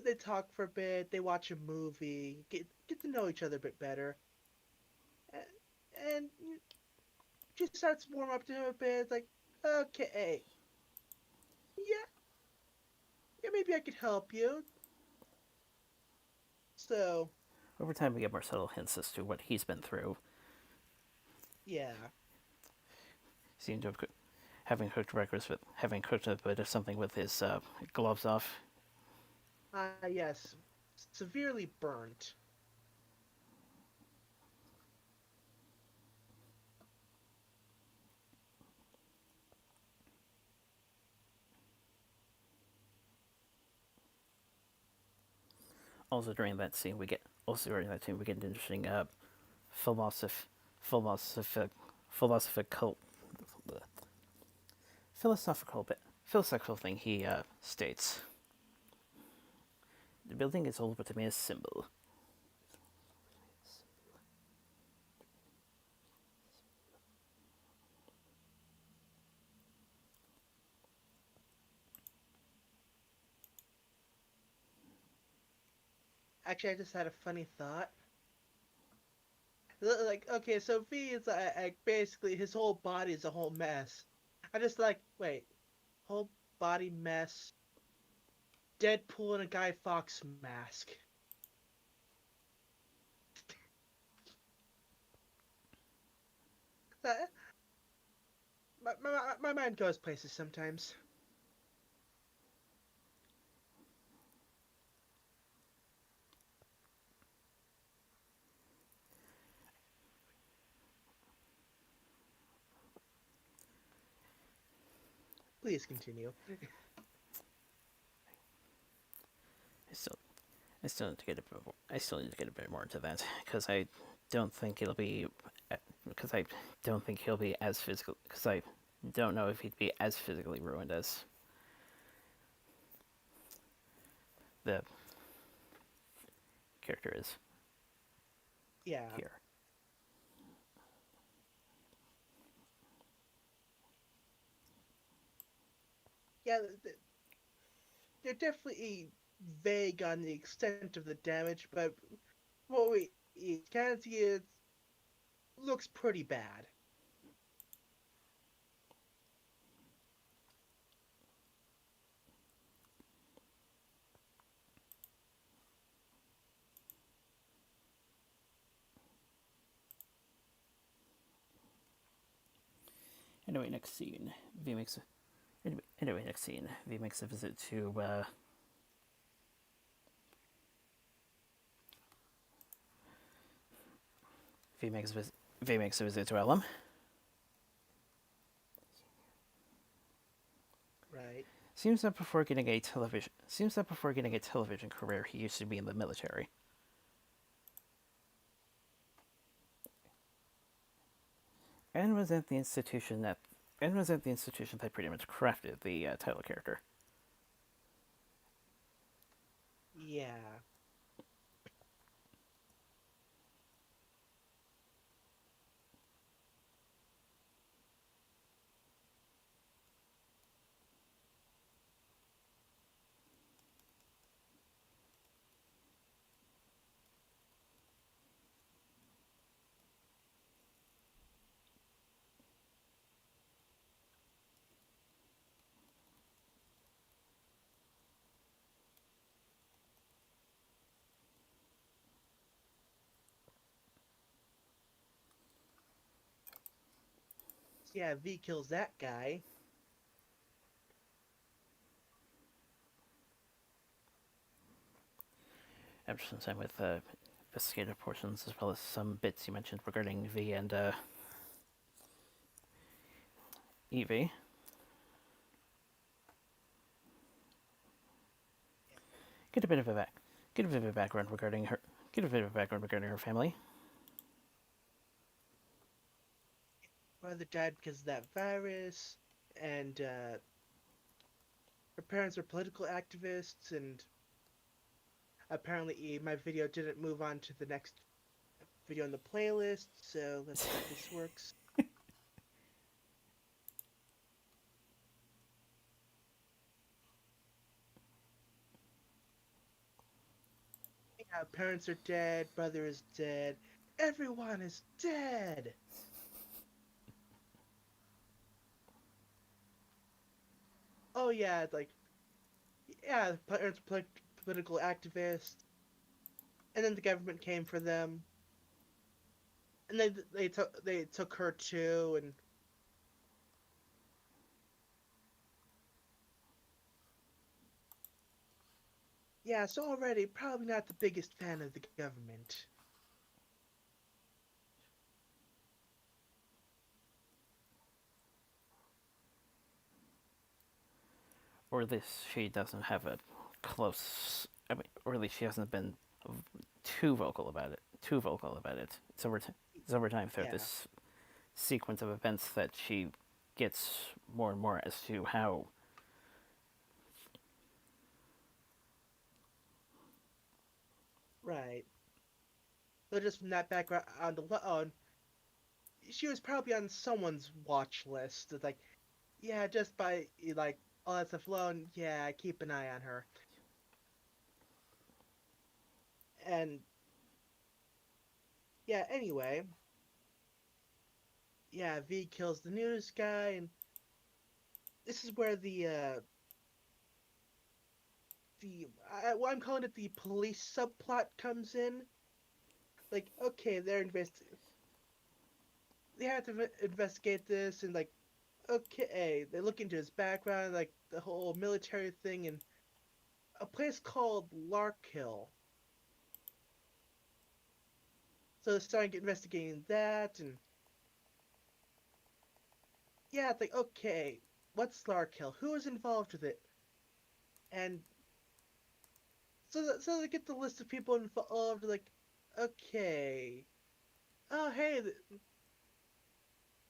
they talk for a bit. They watch a movie, get to know each other a bit better, and she starts to warm up to him a bit. It's like, okay, yeah, yeah, maybe I could help you. So, Over time, we get more subtle hints as to what he's been through. yeah, Seems to have having cooked a bit of something with his gloves off. yes, severely burnt. Also during that scene we get an interesting philosoph philosophic philosophical philosophical bit philosophical thing he states. The building is all but to me a symbol. Actually, I just had a funny thought. Like, okay, so V is like basically his whole body is a whole mess. I just like, wait, whole body mess, Deadpool in a Guy Fawkes mask. Uh, my mind goes places sometimes. Please continue. I still I still need to get a bit more, I still need to get a bit more into that because I don't think it'll be because I don't think he'll be as physical because I don't know if he'd be as physically ruined as the character is Yeah, here. yeah, they're definitely vague on the extent of the damage, but what we can see it looks pretty bad. Anyway, next scene, V makes anyway next scene, V makes a visit to V makes a visit V makes a visit to Ellum. Right. Seems that before getting a television career, he used to be in the military. And was at the institution that pretty much crafted the title character. Yeah. Yeah, V kills that guy. Ever since I'm with investigative portions, as well as some bits you mentioned regarding V and Evie. Get a bit of a back, get a bit of a background regarding her. Get a bit of a background regarding her family. Brother died because of that virus, and her parents are political activists, and apparently my video didn't move on to the next video on the playlist, so let's see if this works. Yeah, parents are dead, brother is dead, everyone is dead! Oh yeah, like, yeah, parents are political activists, and then the government came for them, and they took her too, and yeah, so already probably not the biggest fan of the government. Or at least she doesn't have a close. I mean, or at least she hasn't been too vocal about it. Too vocal about it. It's over time throughout Yeah, this sequence of events that she gets more and more as to how. right. So just from that background alone, she was probably on someone's watch list. It's like, yeah, just by like all that stuff alone, yeah, keep an eye on her. And yeah, anyway, yeah, V kills the news guy, and this is where I'm calling it the police subplot comes in. Like, okay, they have to investigate this, and like, okay, they look into his background, like the whole military thing, and a place called Larkhill. So they're starting investigating that, and yeah, it's like, okay, what's Larkhill? Who is involved with it? And so they get the list of people involved, like, okay, oh hey,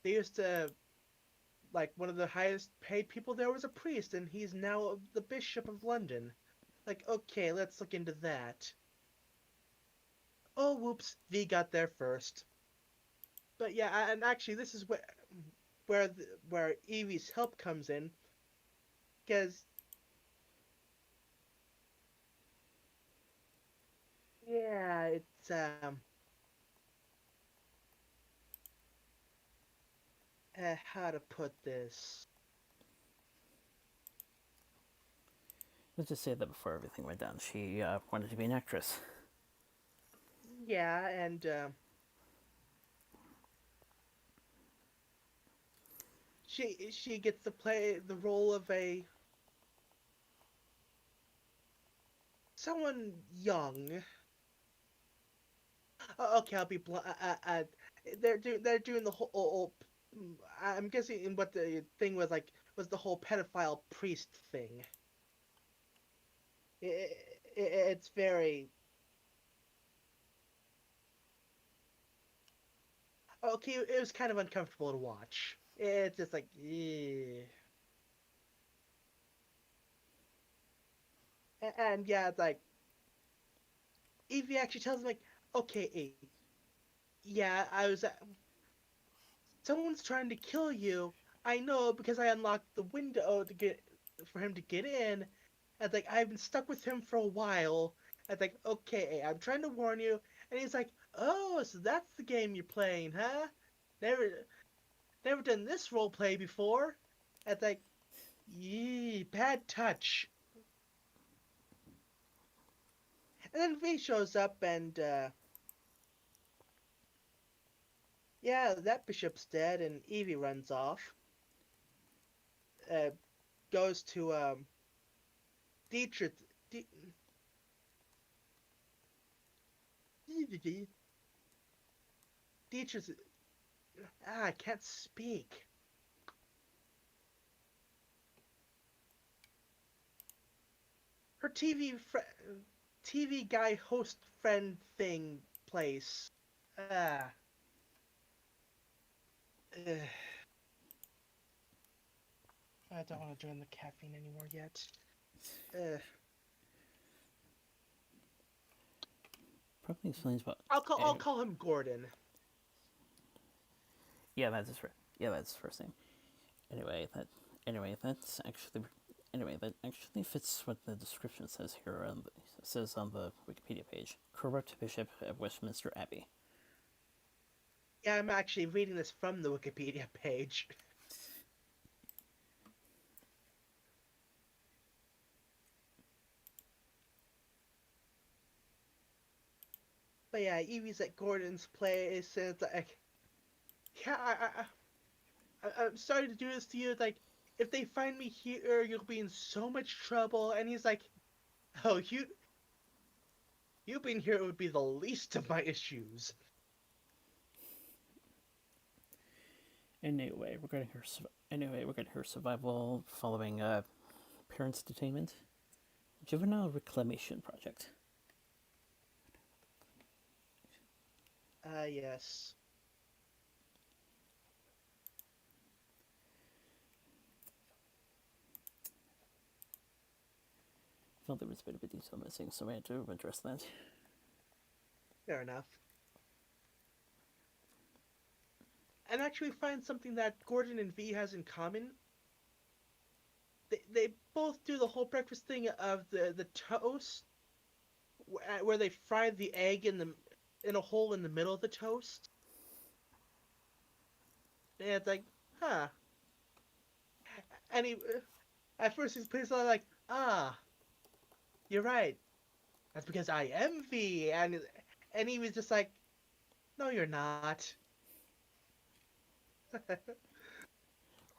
they used to like one of the highest paid people there was a priest, and he's now the Bishop of London. Like, okay, let's look into that. Oh, whoops, V got there first. But yeah, and actually, this is where Evie's help comes in, because yeah, it's how to put this. Let's just say that before everything went down, she wanted to be an actress. Yeah, and she gets to play the role of a someone young. Okay, I'll be blunt. They're doing the whole. I'm guessing what the thing was like was the whole pedophile priest thing. It's very okay. It was kind of uncomfortable to watch. It's just like, yeah. And yeah, it's like Evie actually tells him like, okay, yeah, someone's trying to kill you. I know because I unlocked the window to get for him to get in. And like I've been stuck with him for a while. And like, okay, I'm trying to warn you. And he's like, oh, so that's the game you're playing, huh? Never done this role play before. And like, yee, bad touch. And then V shows up, and Yeah, that bishop's dead, and Evie runs off. Uh, Goes to Dietrich. Die- Dietrich. I can't speak. Her TV guy host friend thing place. Ah, ugh. I don't want to join the caffeine anymore yet. Ugh. Probably explains what. I'll Anyway, call him Gordon. yeah, that's his first. Yeah, that's his first name. Anyway, that. Anyway, that's actually. Anyway, that actually fits what the description says here. Says on the Wikipedia page. Corrupt Bishop of Westminster Abbey. Yeah, I'm actually reading this from the Wikipedia page. But yeah, Evie's at Gordon's place, and it's like, yeah, I'm sorry to do this to you. It's like, if they find me here, you'll be in so much trouble. And he's like, oh, you being here would be the least of my issues. Regarding her survival following parents' detainment. Juvenile Reclamation Project. Yes. I felt there was a bit of a detail missing, so I had to address that. Fair enough. And actually find something that Gordon and V has in common. They both do the whole breakfast thing of the toast, where they fry the egg in a hole in the middle of the toast. And it's like, huh. And he at first he's plays like, ah, you're right. That's because I am V. And he was just like, no, you're not.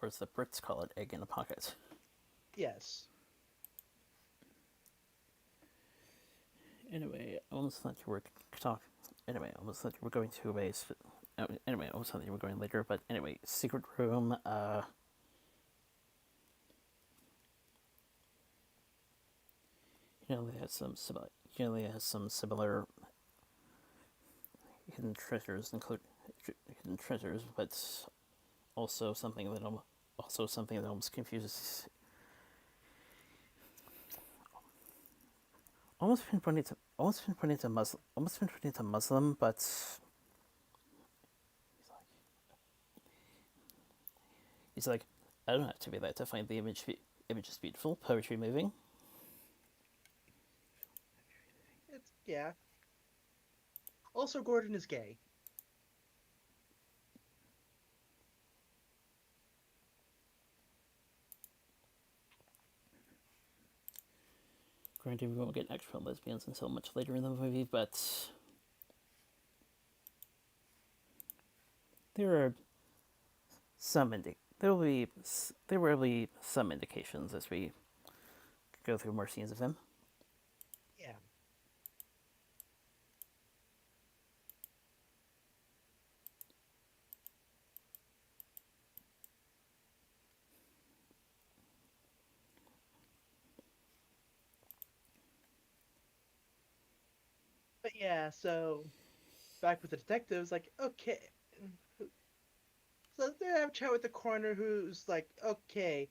Or as the Brits call it, egg in a pocket. Yes. Anyway, I almost thought you were talk. Anyway, I almost thought you were going to a. Anyway, I almost thought you were going later, but anyway, secret room. They has some similar. They has some similar hidden treasures, include hidden treasures, but also something that almost confuses. Almost pinpointed to Muslim, but he's like, I don't have to be there to find the image is beautiful, poetry moving. It's yeah. Also, Gordon is gay. Granted, we won't get actual lesbians until much later in the movie, but there are there will be some indications as we go through more scenes of him. Yeah. But yeah, so back with the detectives, like, okay. So they have a chat with the coroner who's like, okay,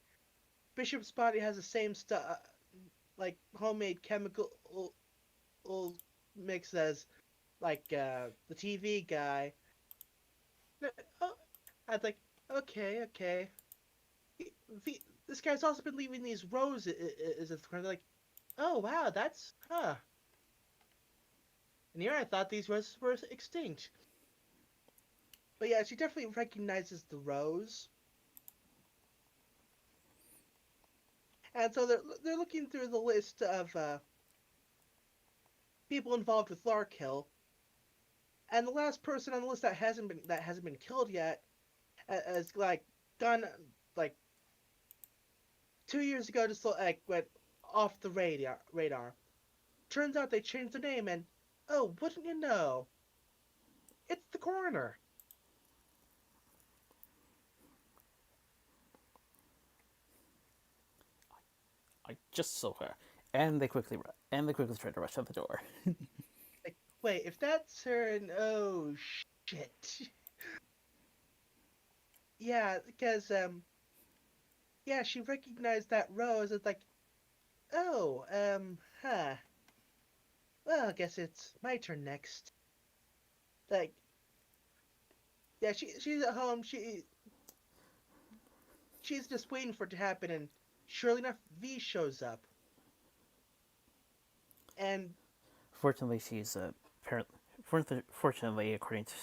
Bishop's body has the same stuff, like homemade chemical mix as like the TV guy. Oh, I was like, okay, okay. This guy's also been leaving these roses. Is it like, oh wow, that's huh. And here I thought these roses were extinct. But yeah, she definitely recognizes the rose. And so they're looking through the list of people involved with Larkill, And the last person on the list that hasn't been killed yet has like gone like 2 years ago, just like went off the radar. Turns out they changed the name, and oh, wouldn't you know, it's the coroner. I just saw her, and they quickly try to rush out the door. Like, wait, if that's her, and oh shit, yeah, because yeah, she recognized that rose. It's like, oh, huh. Well, I guess it's my turn next. Like, yeah, she's at home. She's just waiting for it to happen, and surely enough, V shows up, and Fortunately, she's apparently. Fortunately, according to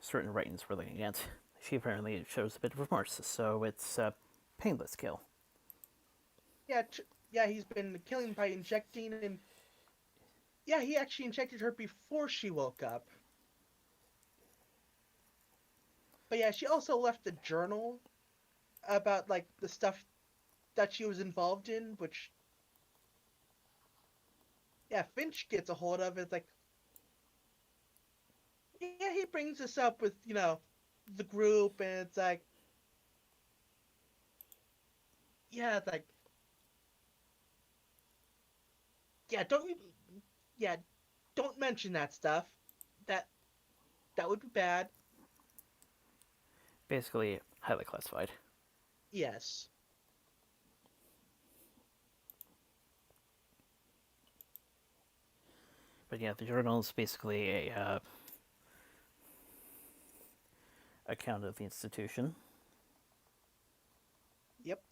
certain writings we're looking at, she apparently shows a bit of remorse. So it's a painless kill. yeah, yeah, he's been killing by injecting, and yeah, he actually injected her before she woke up. But yeah, she also left a journal about like the stuff that she was involved in, which yeah, Finch gets a hold of. It's like, yeah, he brings this up with the group, and it's like, yeah, it's like, yeah, yeah, don't mention that stuff. That that would be bad. Basically, highly classified. Yes. But yeah, the journal is basically a account of the institution. Yep.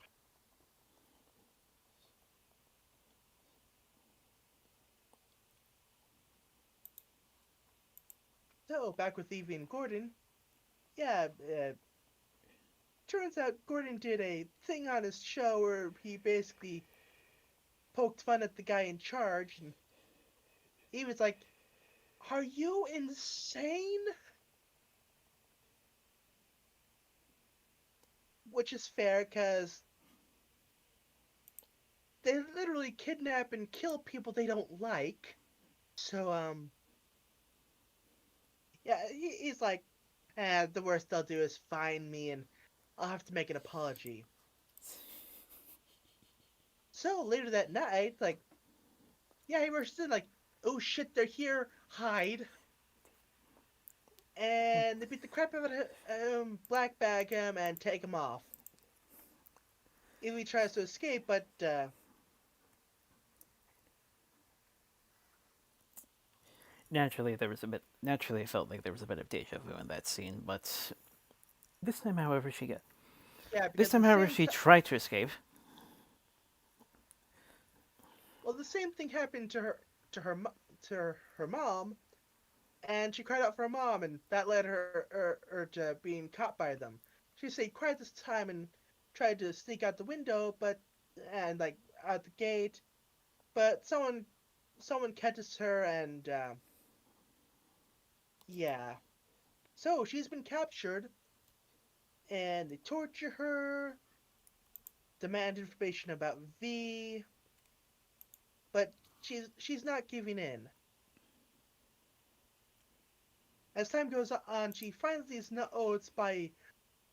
So back with Evie and Gordon. Yeah. Turns out Gordon did a thing on his show where he basically poked fun at the guy in charge, and he was like, "Are you insane?" Which is fair because they literally kidnap and kill people they don't like. So yeah, he's like, the worst they'll do is fine me, and I'll have to make an apology. So later that night, like, yeah, he rushes in like, oh shit, they're here, hide. And they beat the crap out of black bag him and take him off. Evie tries to escape, but Naturally, I felt like there was a bit of deja vu in that scene. But this time, however, yeah, this because time, however, she tried to escape. well, the same thing happened to her to her mom, and she cried out for her mom, and that led her to being caught by them. She said cried this time and tried to sneak out the window, but and like out the gate, but someone catches her, and yeah, so she's been captured, and they torture her, demand information about V, but she's not giving in. As time goes on, she finally is notes by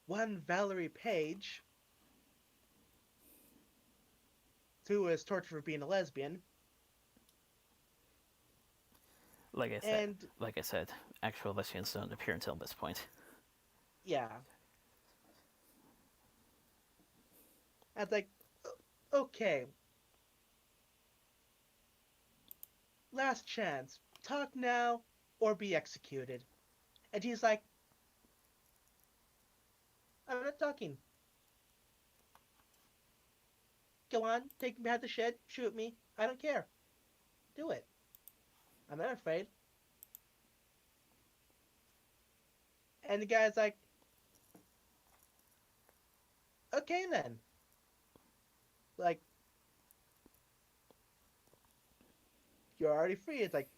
one Valerie Page, who was tortured for being a lesbian, Like I said, and like I said, actual lesbians don't appear until this point. yeah, and like, okay, last chance, talk now or be executed. And he's like, I'm not talking. Go on, take me behind the shed, shoot me. I don't care. Do it. I'm not afraid. And the guy's like, okay then. Like, you're already free. It's like,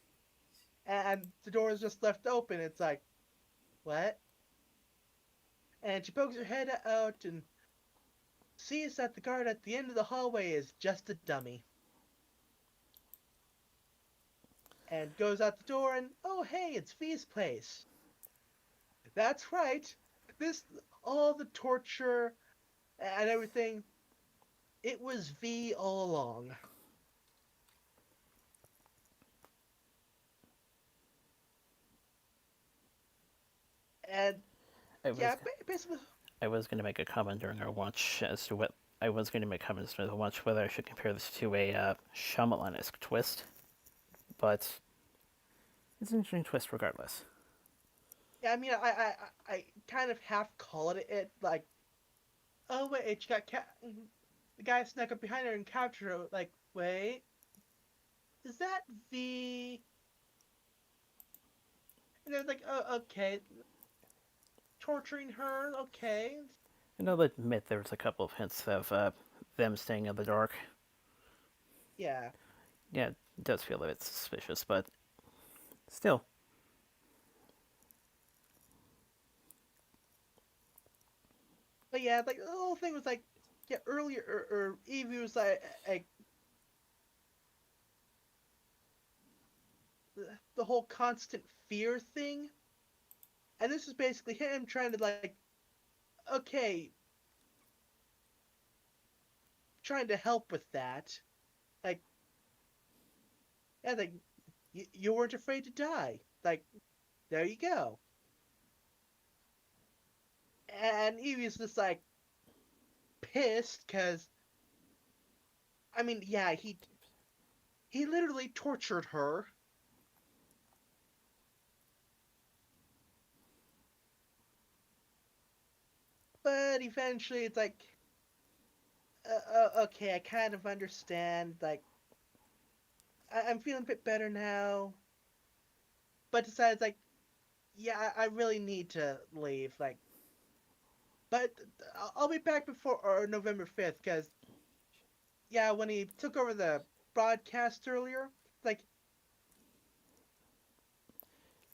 and the door is just left open. It's like, what? And she pokes her head out and sees that the guard at the end of the hallway is just a dummy. And goes out the door and, oh hey, it's V's place. That's right. This, all the torture and everything, it was V all along. And I yeah, was basically, I was going to make a comment during our watch as to what I was going to make comments during the watch whether I should compare this to a Shyamalan-esque twist, but it's an interesting twist regardless. yeah, I mean, I kind of half called it like, oh wait, she got the guy snuck up behind her and captured her. Like, wait, is that V? And they're like, oh, okay, torturing her, okay, And I'll admit there was a couple of hints of them staying in the dark. yeah. Yeah, it does feel a bit suspicious, but still. But yeah, like the whole thing was like, yeah, earlier, or Evie was like the whole constant fear thing, and this is basically him trying to like, okay, trying to help with that. Like, yeah, like you weren't afraid to die. Like, there you go. And Evie's just like pissed because I mean, yeah, he literally tortured her, but eventually it's like, okay, I kind of understand. Like, I'm feeling a bit better now, but decides like, yeah, I really need to leave. Like, but I'll be back before or November 5th because yeah, when he took over the broadcast earlier, like,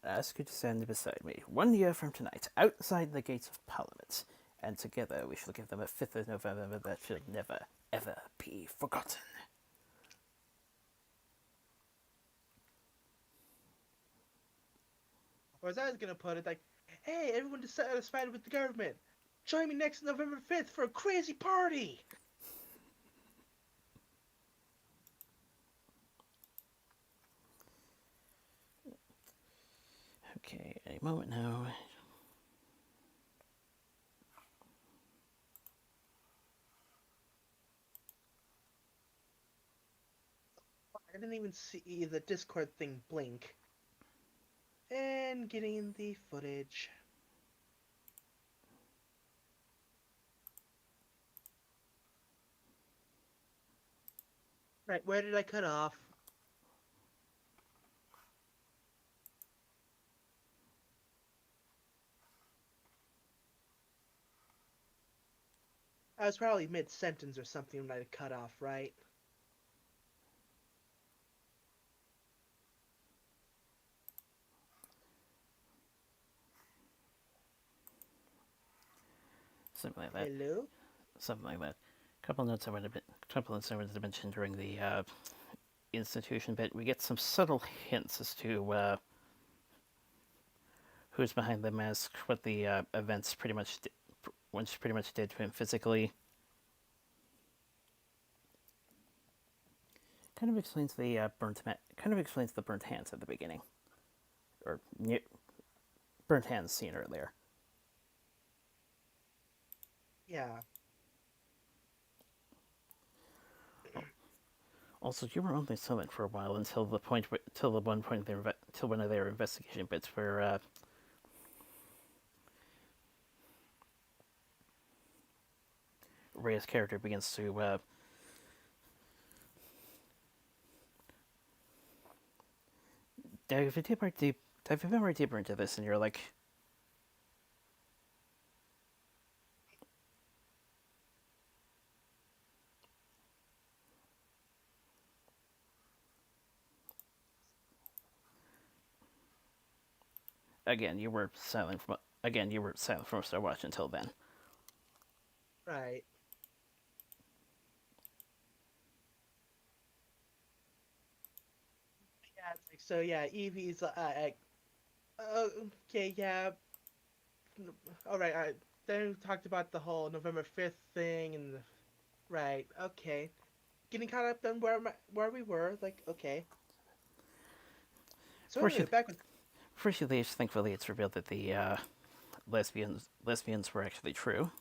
Ask you to stand beside me 1 year from tonight, outside the gates of Parliament, and together we shall give them a 5th of November that shall never, ever be forgotten. or as I was gonna put it, like, hey, everyone dissatisfied with the government, join me next November 5th for a crazy party. Okay, any moment now. I didn't even see the Discord thing blink. And getting the footage. Right, where did I cut off? I was probably mid sentence or something when I cut off, right? Something like that. Hello? Something like that. Couple notes I wanted to mention during the institution bit. We get some subtle hints as to who's behind the mask, what the events pretty much did to him physically. Kind of explains the burnt hands at the beginning, or burnt hands scene earlier. Yeah. Also, you were only silent for a while until till one of their investigation bits where Rhea's character begins to dive a bit more deeper into this, and you're like, again, you were silent from Star Watch until then. Right. Yeah, it's like so. Yeah, Evie's like, okay, yeah, all right. Then we talked about the whole November 5th thing, and right, okay, getting caught up on where we were. Like, okay. So First, anyway, you, back with first you leave. Thankfully, it's revealed that the lesbians were actually true.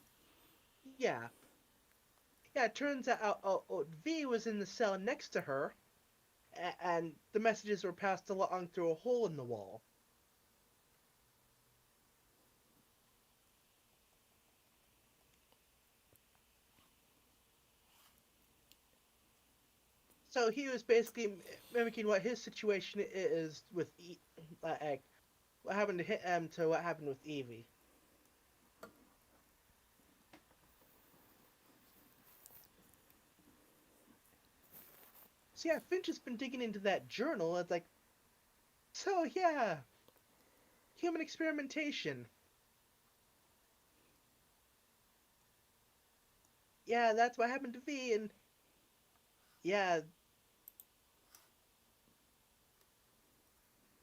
yeah, yeah. It turns out V was in the cell next to her, and the messages were passed along through a hole in the wall. So he was basically mimicking what his situation is with what happened to him to what happened with Evie. So yeah, Finch has been digging into that journal. It's like, so yeah, human experimentation. Yeah, that's what happened to V, and yeah,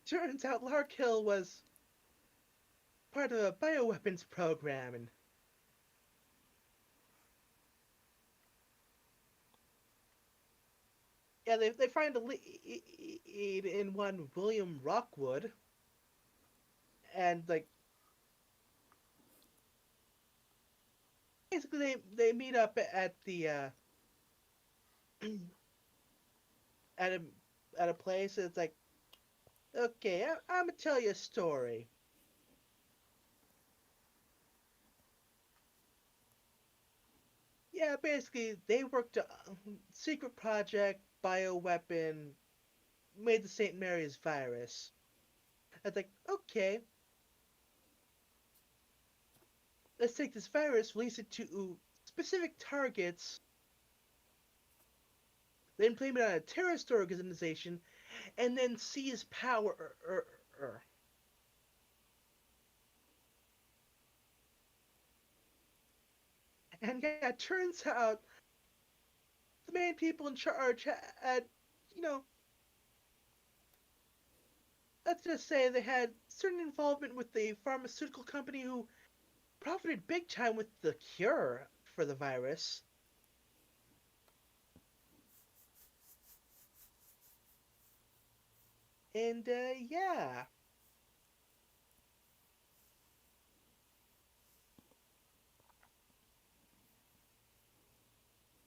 turns out Larkill was part of a bioweapons program, and yeah, they find a lead in one William Rockwood, and like basically they meet up at the at a at a place. It's like, okay, I'm gonna tell you a story. Yeah, basically they worked a secret project, bioweapon, made the St. Mary's virus. It's like, okay, let's take this virus, release it to specific targets, then blame it on a terrorist organization, and then seize power. And yeah, it turns out the main people in charge had, you know, let's just say they had certain involvement with the pharmaceutical company who profited big time with the cure for the virus. And yeah,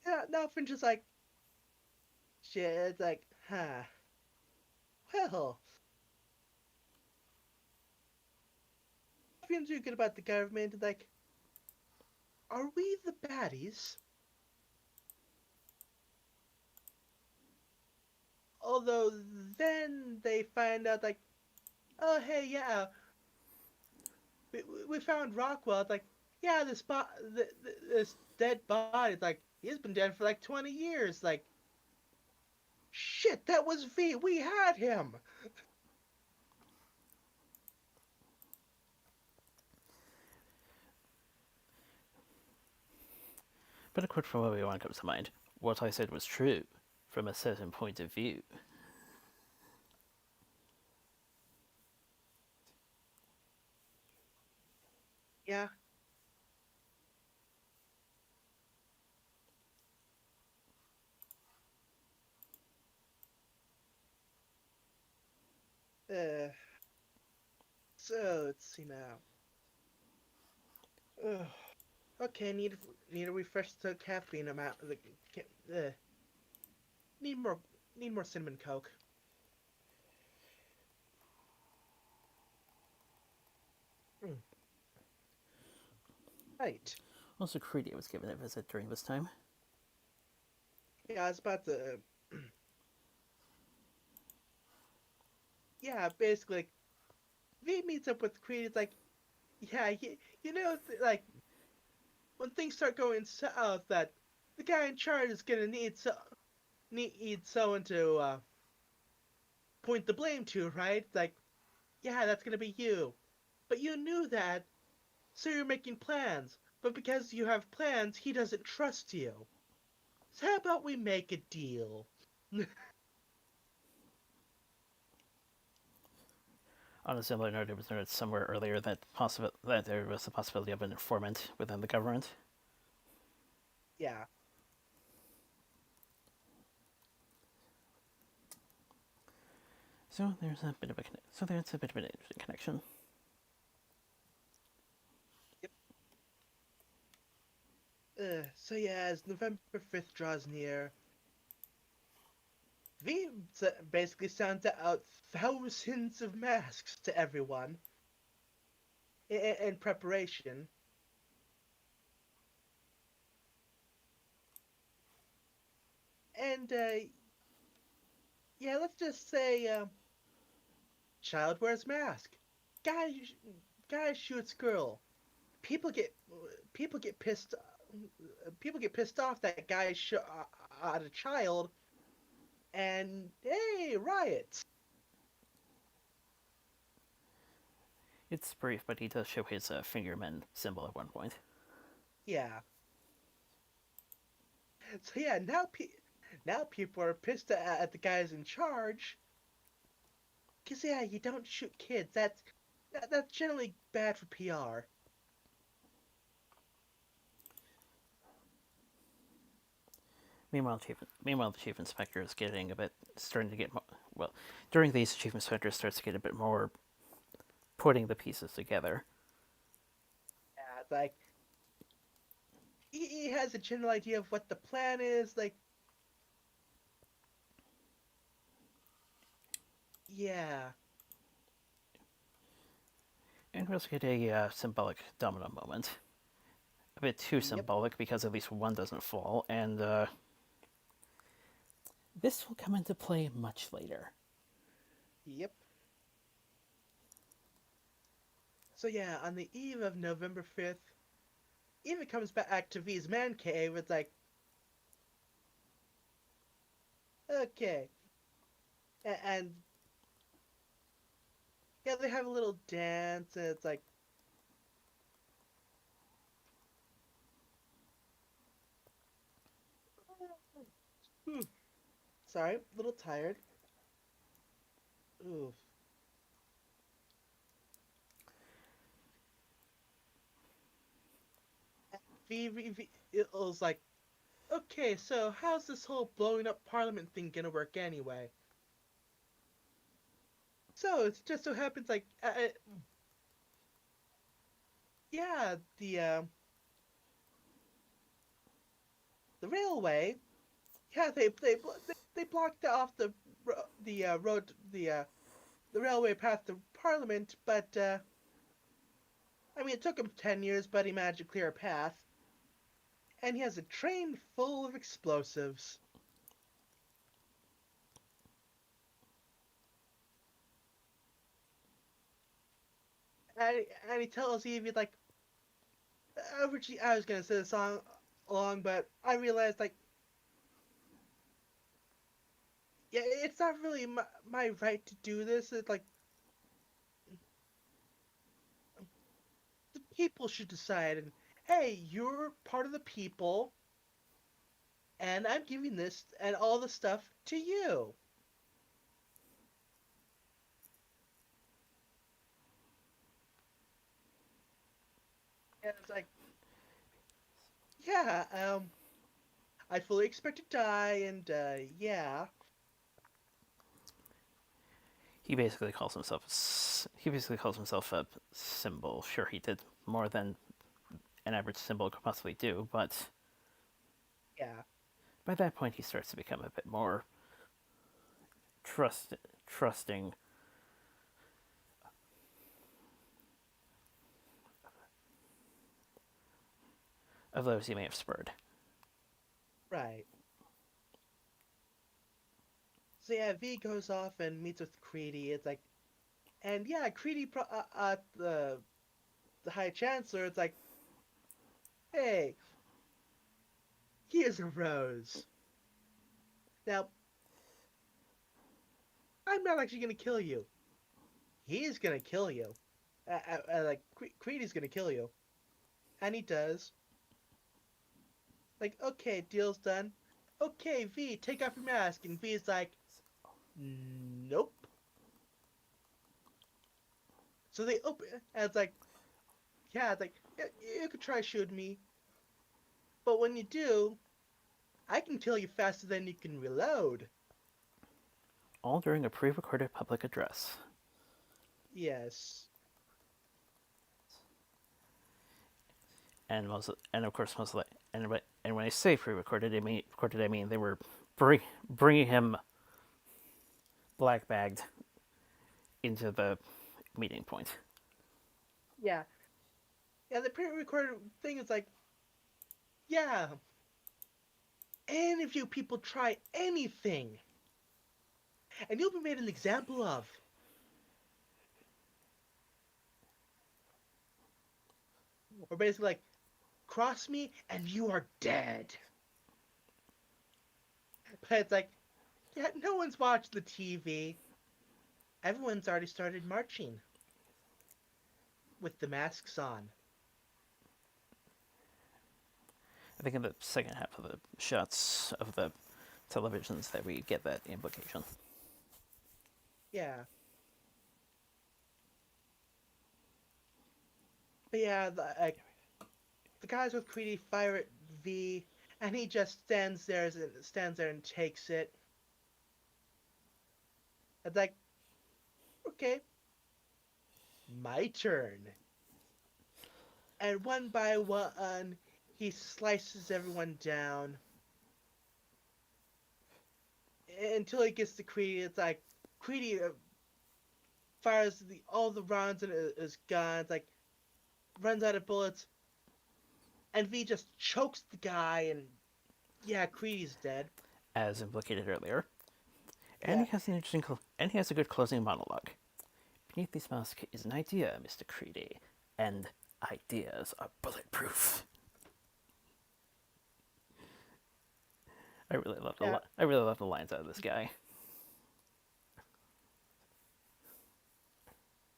yeah. Now Finch is like, shit. It's like, huh. Well, feeling too good about the government. Like, are we the baddies? Although then they find out like, oh hey yeah, we found Rockwell. It's like, yeah, this dead body. It's like he's been dead for like 20 years. Like, shit, that was V. We had him. But a quote from Obi-Wan comes to mind. What I said was true, from a certain point of view. Yeah. Uh, so let's see now. Ugh. Okay, need to refresh the caffeine amount. Uh, need more need more cinnamon coke. Mm, right. Also, Creedy was given a visit during this time. Yeah, I was about to. Yeah, basically, like, V meets up with Creed. It's like, yeah, like when things start going south, that the guy in charge is gonna need someone to point the blame to, right? It's like, yeah, that's gonna be you. But you knew that, so you're making plans. But because you have plans, he doesn't trust you. So how about we make a deal? On a similar note, it was noted somewhere earlier that that there was the possibility of an informant within the government. Yeah. So there's a bit of an interesting connection. Yep. So yeah, as November 5th draws near, V basically sends out thousands of masks to everyone in preparation. And yeah, let's just say child wears mask. Guy guy shoots girl. People get people get pissed people get pissed off that guy shot at a child, and hey, riots. It's brief, but he does show his fingerman symbol at one point. Yeah. So yeah, now people are pissed at the guys in charge. Cause yeah, you don't shoot kids. That's generally bad for PR. Meanwhile, the chief inspector is getting a bit starting to get well. During these, chief inspector starts to get a bit more putting the pieces together. Yeah, it's like he has a general idea of what the plan is. Like, yeah, And we also get a symbolic domino moment. A bit too yep, symbolic because at least one doesn't fall, and this will come into play much later. yep. So yeah, on the eve of November 5th, Eva comes back to V's man cave. It's like, okay, and yeah, they have a little dance, and it's like, hmm, sorry, a little tired. Ooh. It was like, okay, so how's this whole blowing up Parliament thing gonna work anyway? So it just so happens like, yeah, the railway, yeah, they blocked off the road the railway path to Parliament, but I mean it took him 10 years, but he managed to clear a path, and he has a train full of explosives. And he tells Evie like, originally I was gonna say the song along, but I realized like, yeah, it's not really my right to do this. It's like the people should decide. And hey, you're part of the people, and I'm giving this and all the stuff to you. And it's like, yeah, I fully expect to die, and yeah, He basically calls himself a symbol. Sure, he did more than an average symbol could possibly do, but yeah, by that point, he starts to become a bit more trust trusting of those he may have spurred. right. So yeah, V goes off and meets with Creedy. It's like, and yeah, Creedy, the High Chancellor. It's like, hey, here's a rose. Now, I'm not actually gonna kill you. He's gonna kill you. like Creedy's gonna kill you, and he does. Like, okay, deal's done. Okay, V, take off your mask, and V is like, nope. So they open, and it's like, yeah, it's like, yeah, you could try shooting me, but when you do, I can kill you faster than you can reload. All during a pre-recorded public address. Yes. And of course, and when I say pre-recorded, I mean they were bringing him black bagged into the meeting point. Yeah. Yeah, the pre-recorded thing is like, yeah, any of you people try anything, and you'll be made an example of. Or basically like, cross me and you are dead. But it's like, yeah, no one's watched the TV. Everyone's already started marching with the masks on. I think in the second half of the shots of the televisions that we get that implication. Yeah. But yeah, the guys with Creedy fire at V, and he just stands there and takes it. It's like, okay, my turn. And one by one, he slices everyone down until he gets to Creedy. It's like Creedy fires all the rounds in his gun. It's like runs out of bullets, and V just chokes the guy, and yeah, Creedy's dead. As implicated earlier. And Yeah, he has a good closing monologue. Beneath this mask is an idea, Mr. Creedy, and ideas are bulletproof. yeah. I really love the lines out of this guy.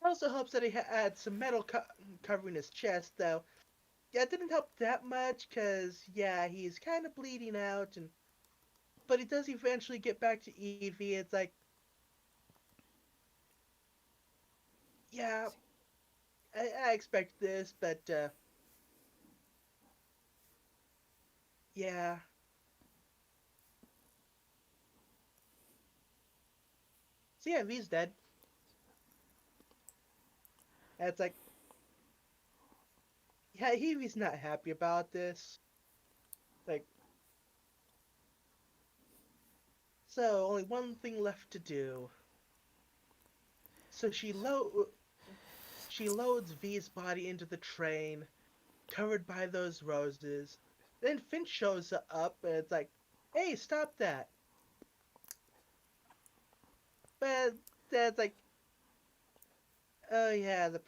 Also helps that he had some metal covering his chest, though. Yeah, it didn't help that much, cause yeah, he's kind of bleeding out, and but he does eventually get back to Evie. It's like, yeah, I expect this, but yeah. So yeah, V's dead. And it's like, yeah, Evie's not happy about this. Like, so only one thing left to do. So she loads V's body into the train, covered by those roses. Then Finch shows up, and it's like, "Hey, stop that!" But that's like, "Oh yeah, the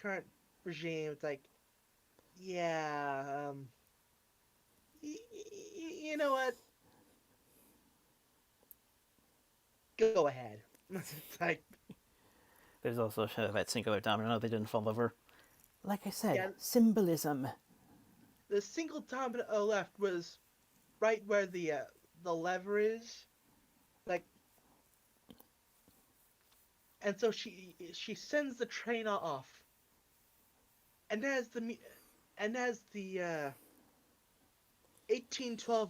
current regime." It's like, "Yeah, you know what? Go ahead." It's like, There's also that singular domino they didn't fall over. Like I said, yeah, symbolism. the single domino left was right where the lever is, like, and so she sends the train off, and as the 1812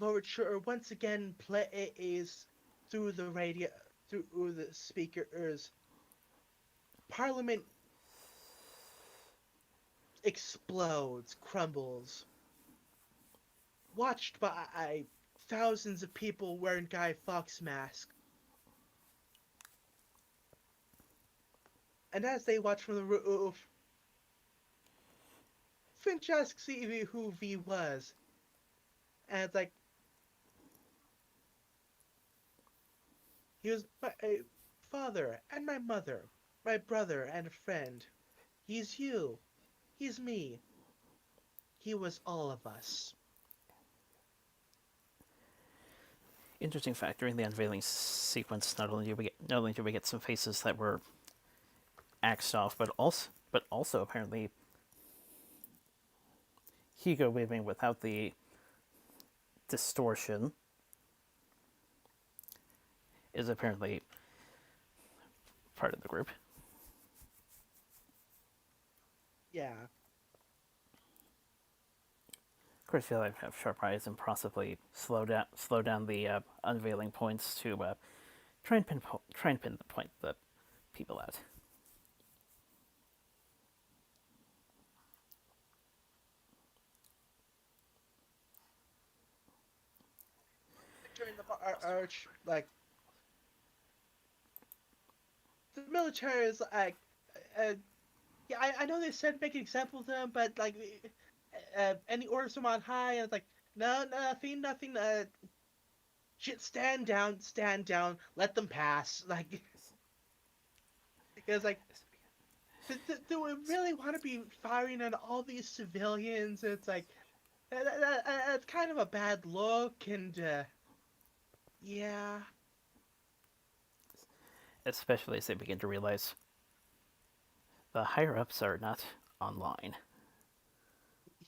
overture once again plays through the radio, through the speakers, Parliament explodes, crumbles, watched by thousands of people wearing Guy Fawkes masks. And as they watch from the roof, Finch asks Evie who V was. And it's like, he was my father and my mother, my brother and a friend. He's you. He's me. He was all of us. Interesting fact: during the unveiling sequence, not only do we get some faces that were axed off, but But also, apparently, Hugo Weaving without the distortion is apparently part of the group. Yeah. Of course, you'll have sharp eyes and possibly slow down the unveiling points to try and pin the point the people at. During the arch, like the military is like, uh, yeah, I know they said make an example of them, but like, any orders from on high, and it's like, no, nothing, nothing. Shit, stand down, let them pass. Like, because like, do we really want to be firing at all these civilians? It's like, that's kind of a bad look, and yeah, Especially as they begin to realize the higher ups are not online.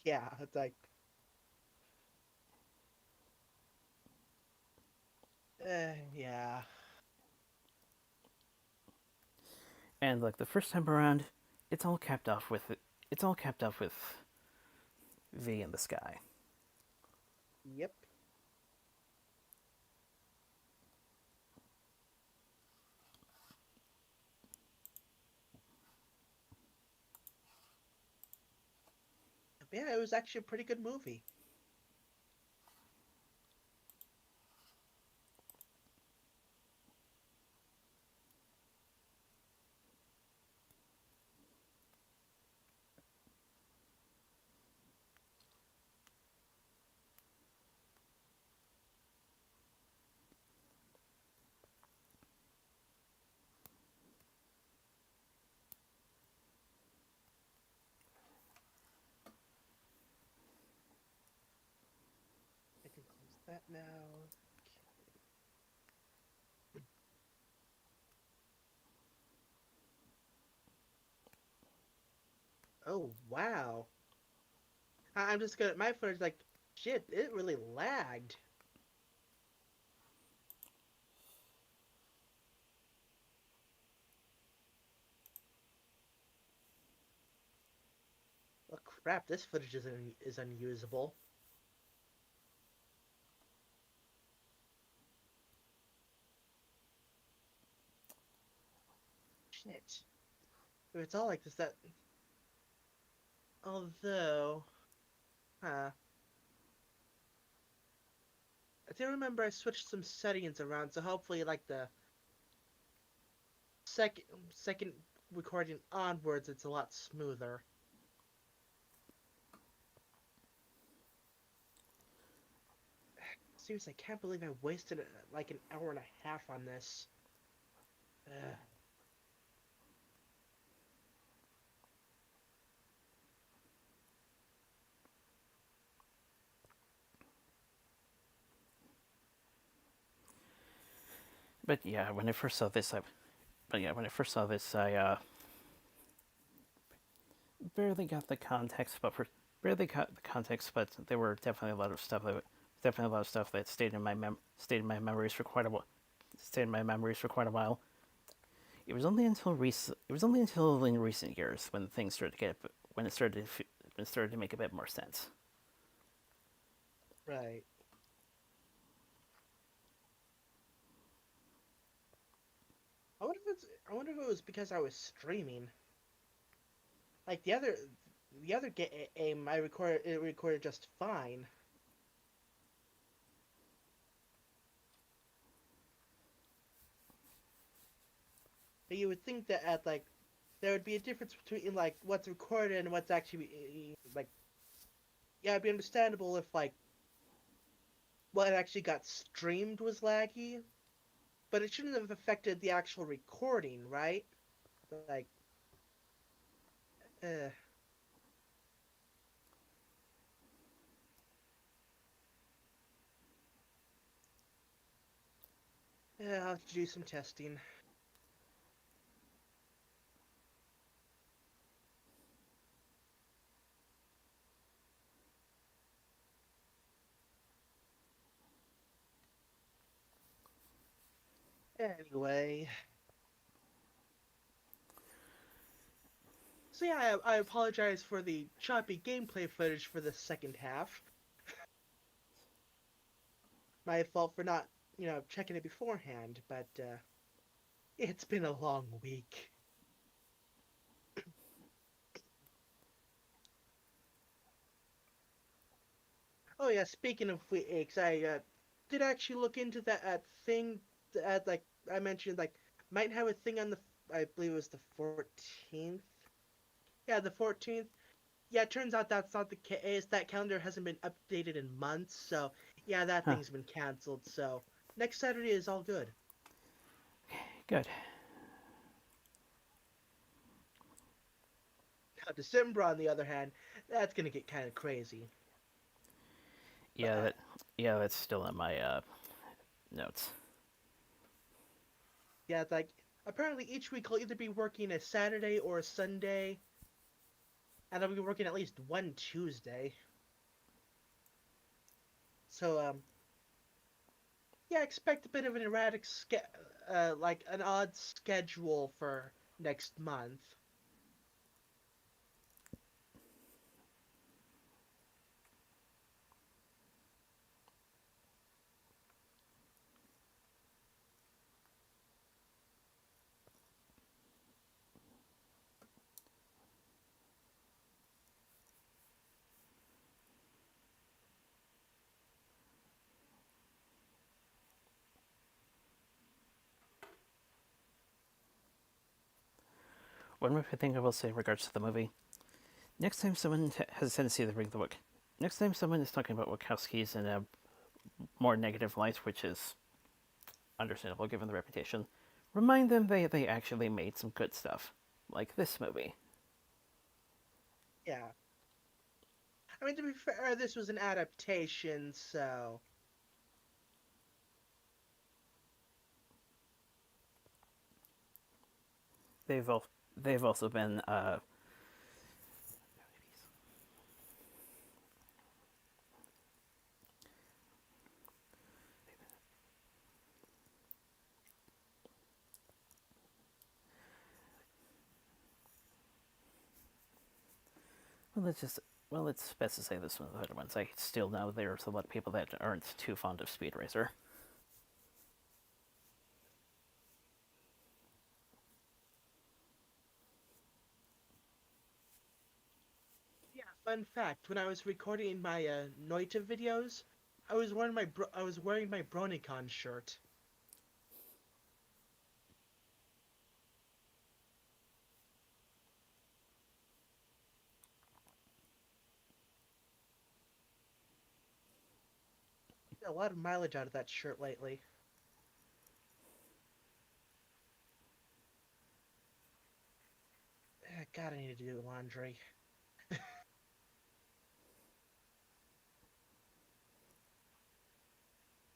yeah, it's like, yeah. And like the first time around, it's all capped off with V in the sky. Yep. Yeah, it was actually a pretty good movie. I can close that now. Oh wow! I'm just gonna my footage like shit. It really lagged. Oh crap! This footage is unusable. Shit. If it's all like this, that although, huh? I do remember I switched some settings around, so hopefully, like the second recording onwards, it's a lot smoother. Seriously, I can't believe I wasted like an hour and a half on this. Ugh. But yeah, when I first saw this, I barely got the context, but there were definitely a lot of stuff that stayed in my memories for quite a while. Stayed in my memories for quite a while. It was only until in recent years when things started to get when it started to make a bit more sense. Right. I wonder if it was because I was streaming. Like the other game I recorded it recorded just fine. But you would think that at like there would be a difference between like what's recorded and what's actually like yeah, it'd be understandable if like what actually got streamed was laggy, but it shouldn't have affected the actual recording, right? Like, uh, yeah, I'll have to do some testing. Anyway, so yeah, I apologize for the choppy gameplay footage for the second half. My fault for not, checking it beforehand, but it's been a long week. Oh yeah, speaking of weeks, I did actually look into that thing that like I mentioned, like might have a thing on the I believe it was the 14th. Yeah, the 14th. Yeah, it turns out that's not the case. That calendar hasn't been updated in months, so yeah, that Huh. thing's been canceled. So next Saturday is all good. Good. Now, December, on the other hand, that's gonna get kind of crazy. But Yeah, that's still in my notes. yeah, it's like apparently each week I'll either be working a Saturday or a Sunday, and I'll be working at least one Tuesday. So yeah, expect a bit of an erratic like an odd schedule for next month. One more thing I will say in regards to the movie. Next time someone has a tendency to read the book, next time someone is talking about Wachowskis in a more negative light, which is understandable given the reputation, remind them they actually made some good stuff, like this movie. Yeah, I mean to be fair, this was an adaptation, so They've al- they've also been well, it's best to say this one of the other ones. I still know there's a lot of people that aren't too fond of Speed Racer. yeah. Fun fact: when I was recording my Noita videos, I was wearing my BronyCon shirt. Got a lot of mileage out of that shirt lately. God, I need to do laundry.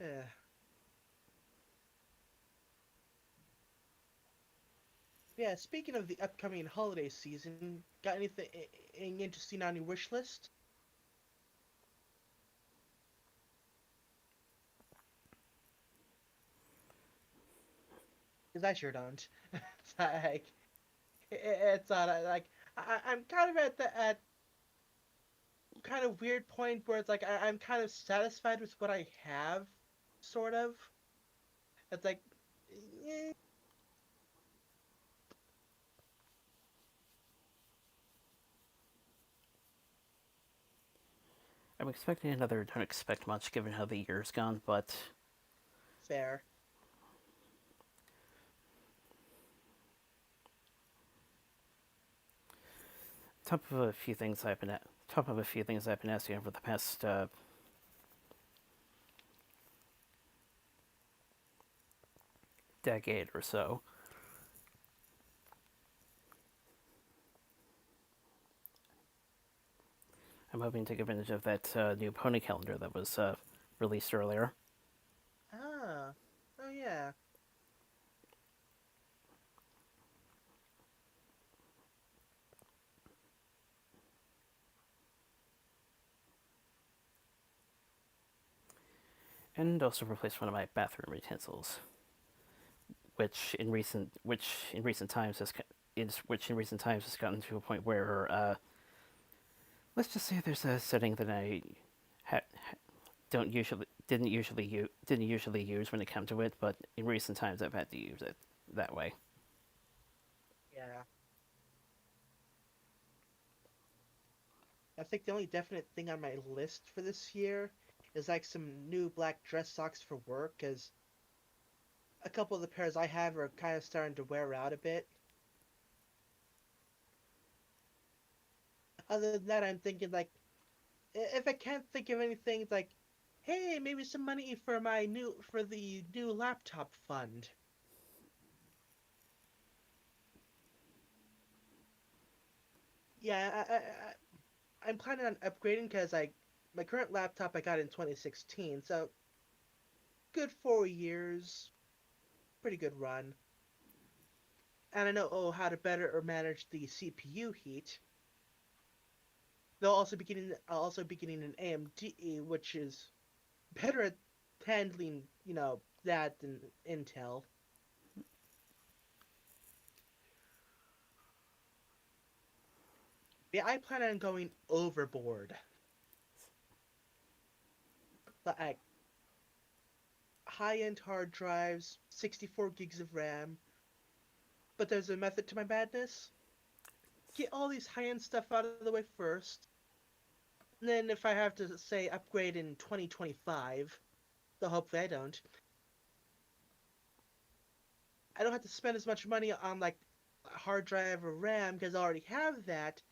Uh, yeah, speaking of the upcoming holiday season, got anything interesting on your wish list? Because I sure don't. It's like it's not like I'm kind of at the at kind of weird point where it's like I'm kind of satisfied with what I have, sort of. It's like, eh, I'm expecting another don't expect much given how the year's gone, but fair. top of a few things I've been asking over the past decade or so. I'm hoping to take advantage of that new pony calendar that was released earlier. Ah, oh yeah. And also replace one of my bathroom utensils. which in recent times has gotten to a point where let's just say there's a setting that I ha- don't usually didn't usually use when it comes to it, but in recent times I've had to use it that way. Yeah. I think the only definite thing on my list for this year is like some new black dress socks for work, because a couple of the pairs I have are kind of starting to wear out a bit. Other than that, I'm thinking like, if I can't think of anything, it's like, hey, maybe some money for the new laptop fund. Yeah, I'm planning on upgrading because my current laptop I got in 2016, so good 4 years, pretty good run. And I know how to better or manage the CPU heat. I'll also be getting an AMD, which is better at handling, that than Intel. Yeah, I plan on going overboard. Like high-end hard drives, 64 gigs of RAM. But there's a method to my madness. Get all these high-end stuff out of the way first. And then if I have to say upgrade in 2025, though hopefully I don't have to spend as much money on like a hard drive or RAM because I already have that,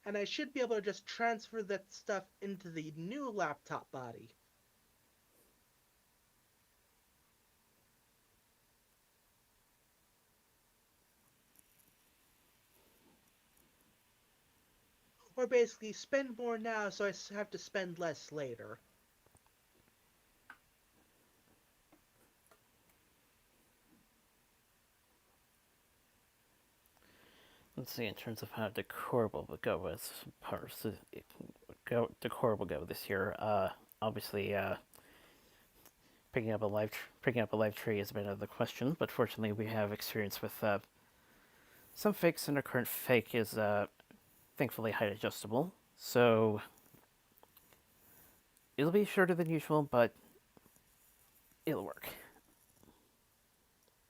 and I should be able to just transfer that stuff into the new laptop body. Or basically spend more now so I have to spend less later. Let's see, in terms of how decor will go with parts, decor will go this year. Obviously, picking up a live tree is a bit of the question, but fortunately we have experience with some fakes, and our current fake is thankfully height adjustable, so it'll be shorter than usual, but it'll work.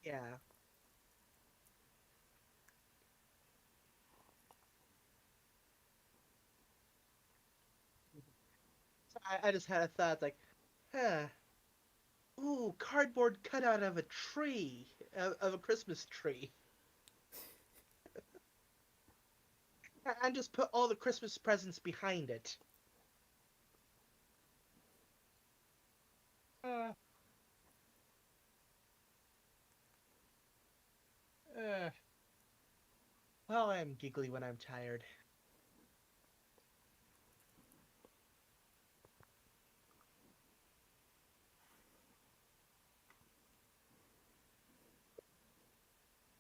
Yeah. So I just had a thought like, huh, ooh, cardboard cutout of a tree, of a Christmas tree. And just put all the Christmas presents behind it. Uh, uh, well, I'm giggly when I'm tired.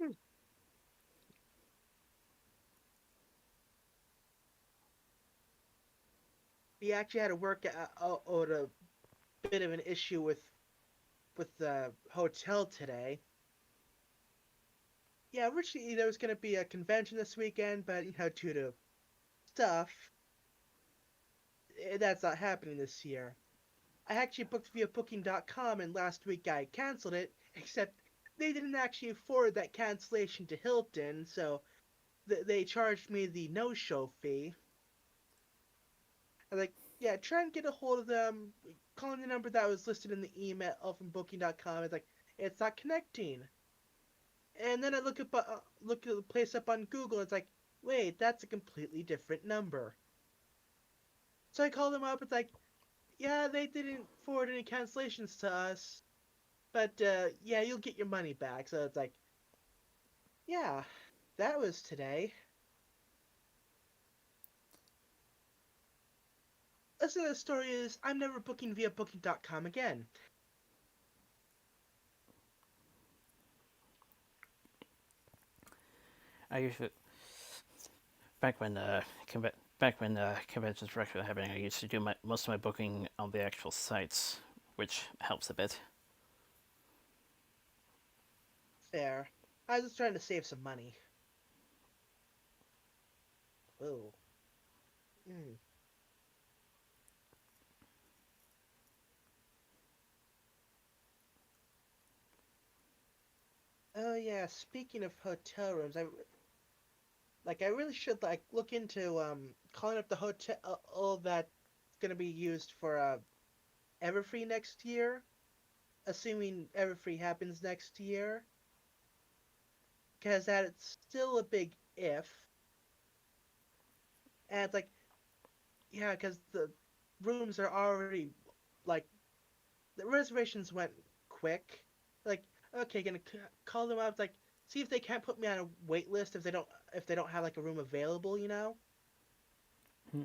Hmm. We actually had to work out a bit of an issue with the hotel today. Yeah, originally there was going to be a convention this weekend, but due to stuff, that's not happening this year. I actually booked via Booking.com, and last week I canceled it, except they didn't actually forward that cancellation to Hilton, so they charged me the no-show fee. I was like, yeah, try and get a hold of them. Calling the number that was listed in the email from Booking.com. It's like, it's not connecting. And then I look at the place up on Google. It's like, wait, that's a completely different number. So I call them up. It's like, yeah, they didn't forward any cancellations to us, but yeah, you'll get your money back. So it's like, yeah, that was today. Rest of the story is I'm never booking via Booking.com again. I usually back when back when conventions were actually happening, I used to do most of my booking on the actual sites, which helps a bit. Fair. I was just trying to save some money. Oh. Mm. Oh yeah. Speaking of hotel rooms, I really should look into calling up the hotel that's gonna be used for Everfree next year, assuming Everfree happens next year, because that's still a big if. And it's like, yeah, because the rooms are already like the reservations went quick. Like, okay, gonna call them up, like, see if they can't put me on a wait list if they don't have like a room available, you know. Hmm.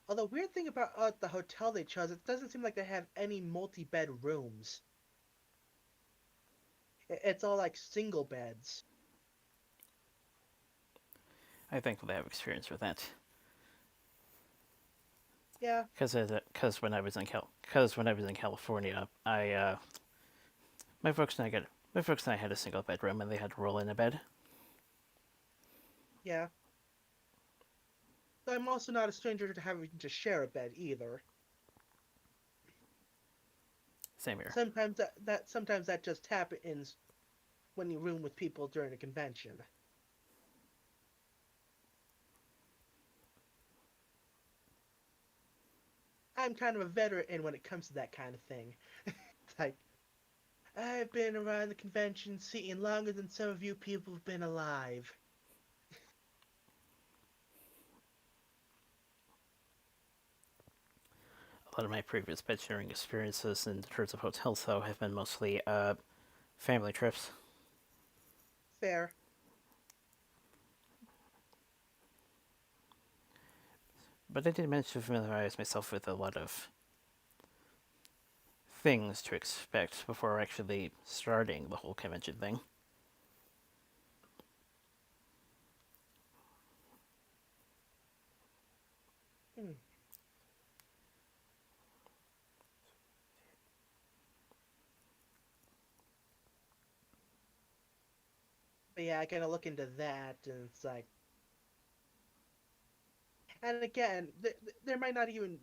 Although weird thing about the hotel they chose, it doesn't seem like they have any multi-bed rooms. It's all like single beds. I think they have experience with that. Yeah, Because when I was in California, my folks and I got my folks and I had a single bedroom, and they had to roll in a bed. yeah. I'm also not a stranger to having to share a bed either. Same here. Sometimes that just happens when you room with people during a convention. I'm kind of a veteran when it comes to that kind of thing. It's like I've been around the convention scene longer than some of you people have been alive. A lot of my previous bed sharing experiences in terms of hotels, though, have been mostly family trips. Fair. But I did manage to familiarize myself with a lot of things to expect before actually starting the whole convention thing. Hmm. But yeah, I kind of look into that, and it's like, and again, there might not even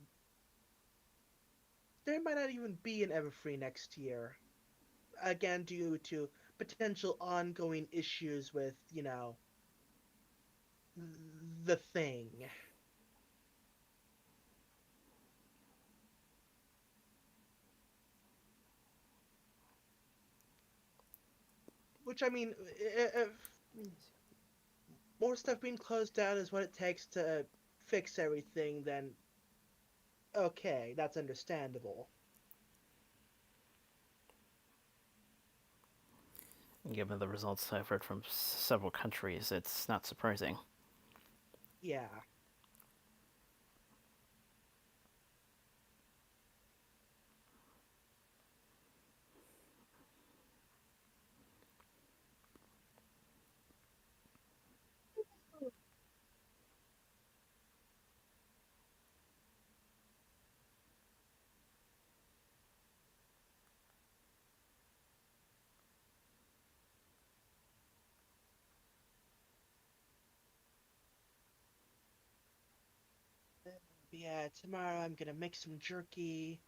be an Everfree next year. Again, due to potential ongoing issues with the thing. Which I mean, if more stuff being closed down is what it takes to fix everything, then okay, that's understandable. Given the results I've heard from several countries, it's not surprising. Yeah. Yeah, tomorrow I'm gonna make some jerky.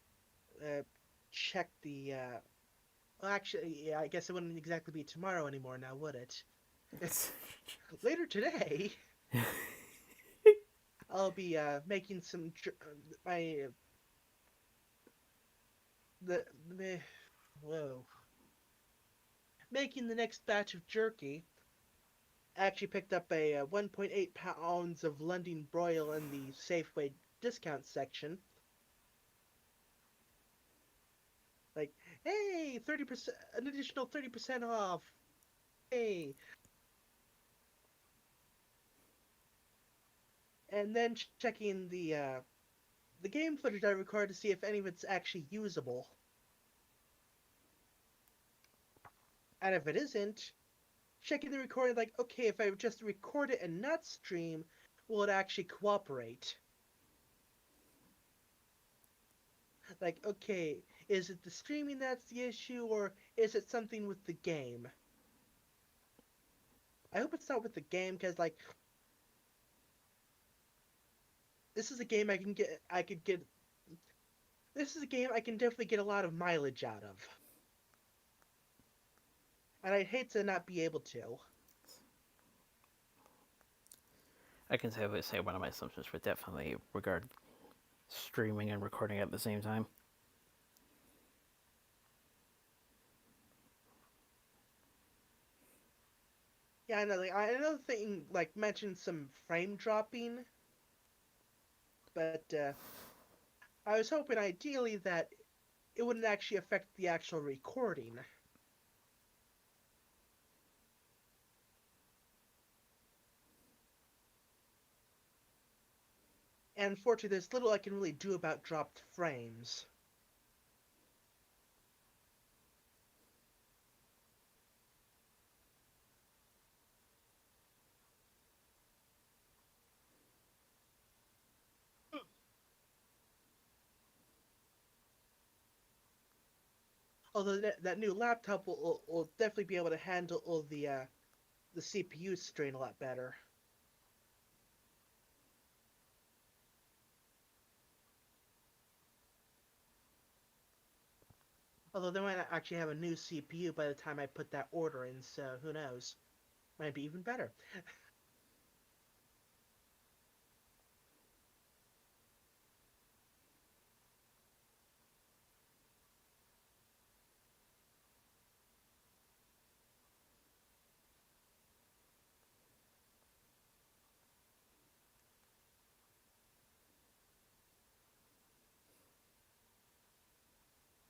Uh, check the. Well, actually, yeah, I guess it wouldn't exactly be tomorrow anymore now, would it? Later today, I'll be making my the whoa making the next batch of jerky. Actually picked up a 1.8 pounds of London broil in the Safeway discount section. Like, hey, 30%, an additional 30% off. Hey, and then checking the game footage I recorded to see if any of it's actually usable. And if it isn't, checking the recording like, okay, if I just record it and not stream, will it actually cooperate? Like, okay, Is it the streaming that's the issue, or is it something with the game? I hope it's not with the game, because like this is a game I can get. I could get. This is a game I can definitely get a lot of mileage out of, and I'd hate to not be able to. I can safely say one of my assumptions would definitely regard streaming and recording at the same time. Yeah, I know. Like, another thing, like mentioned some frame dropping, but I was hoping ideally that it wouldn't actually affect the actual recording. And unfortunately, there's little I can really do about dropped frames. Although that new laptop will definitely be able to handle all the CPU strain a lot better. Although they might not actually have a new CPU by the time I put that order in, so who knows? Might be even better.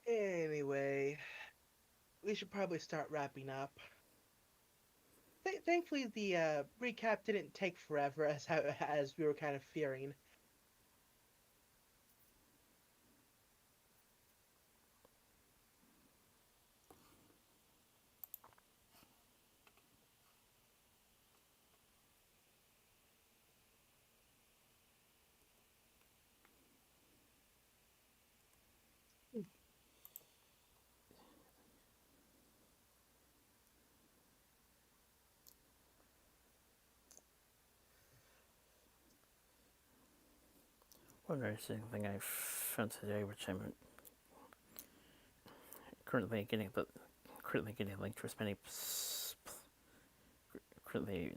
Anyway, we should probably start wrapping up. Thankfully, the recap didn't take forever as we were kind of fearing. One interesting thing I found today, which I'm currently getting the currently getting linked to as many currently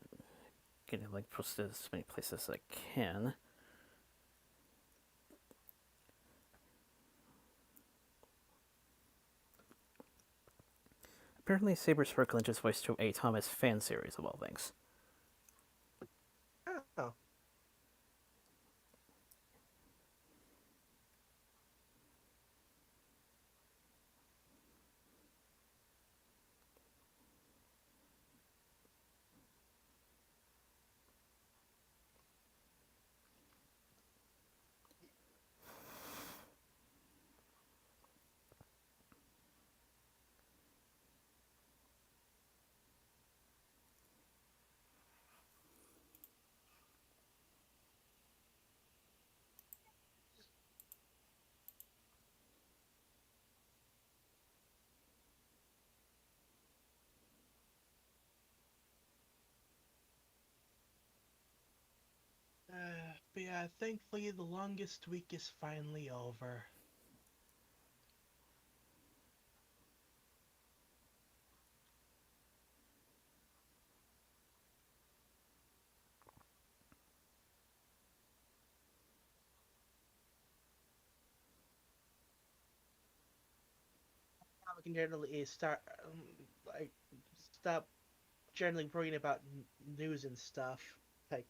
getting linked posted as many places as I can. Apparently, Saber Sparkle just voiced to a Thomas fan series of all things. Oh, but yeah, thankfully the longest week is finally over. Now we can generally start like stop generally worrying about news and stuff. Like,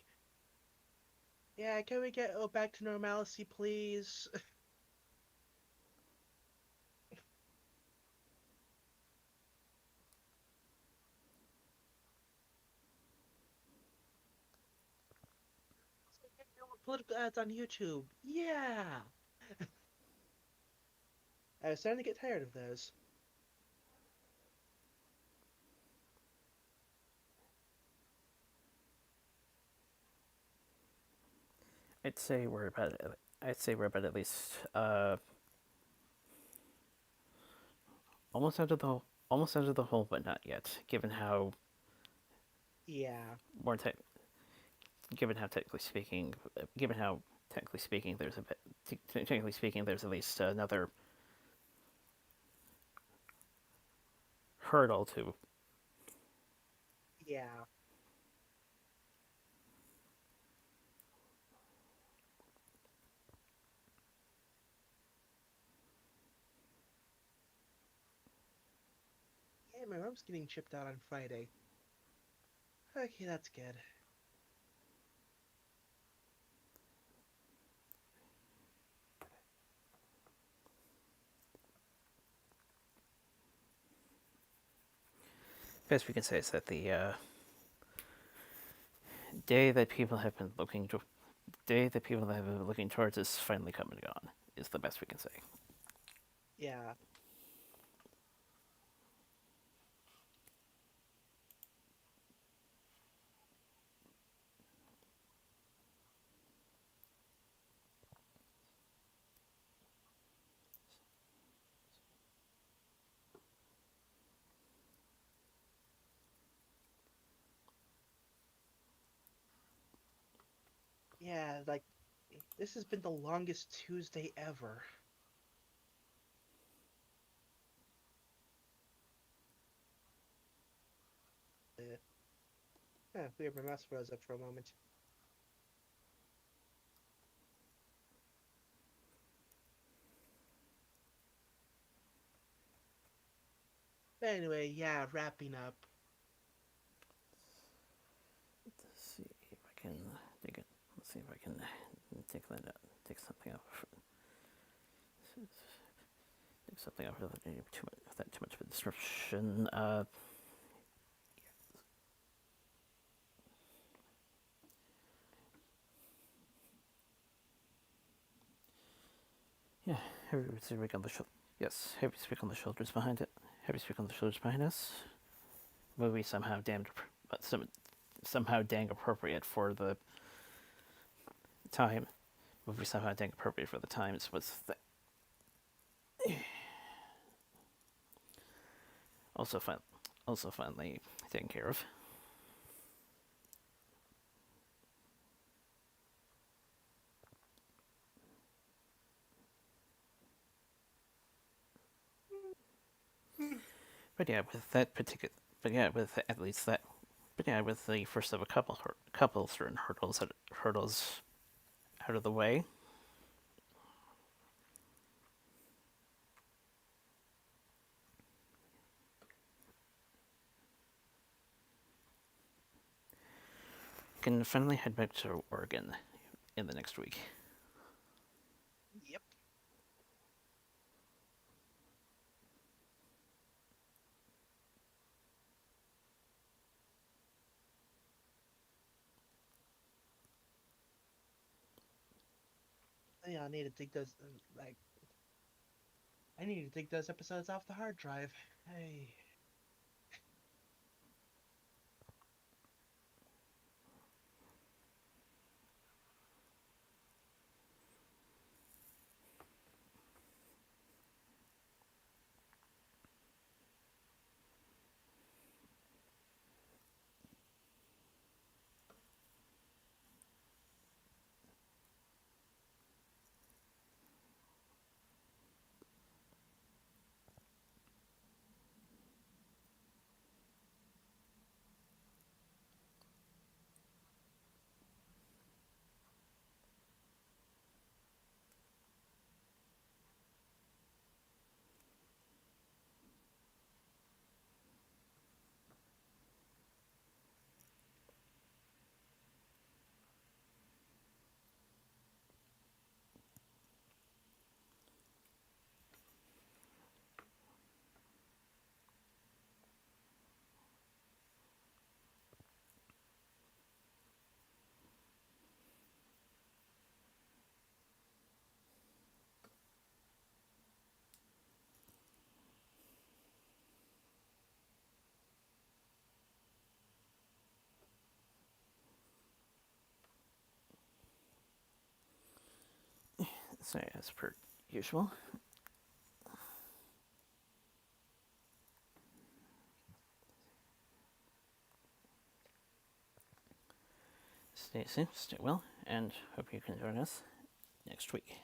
yeah, can we get back to normalcy, please? No more political ads on YouTube. Yeah, I was starting to get tired of those. I'd say we're about at least almost out of the almost out of the hole, but not yet. Yeah, More te- given how given how technically speaking, technically speaking, there's at least another hurdle to. yeah. Yeah, my mom's getting chipped out on Friday. Okay, that's good. Best we can say is that the day that people have been looking to, day that people have been looking towards is finally come and gone. Is the best we can say. Yeah, yeah, like this has been the longest Tuesday ever. Weird, my mouse froze up for a moment. But anyway, yeah, wrapping up. Let's see if I can dig it. Let's see if I can take that out. Take something out. Take something out without too much of a description. Yeah, heavy speak on the Yes, heavy speak on the shoulders behind it. Heavy speak on the shoulders behind us. Movie somehow but somehow dang appropriate for the time. Movie somehow dang appropriate for the times was also fun, also finally taken care of. But yeah, with that particular, but yeah, with at least that, but yeah, with the first of a couple certain hurdles out of the way, can finally head back to Oregon in the next week. Yep. Yeah, I need to take those like I need to take those episodes off the hard drive. Hey. So as per usual, Stay safe, stay well, and hope you can join us next week.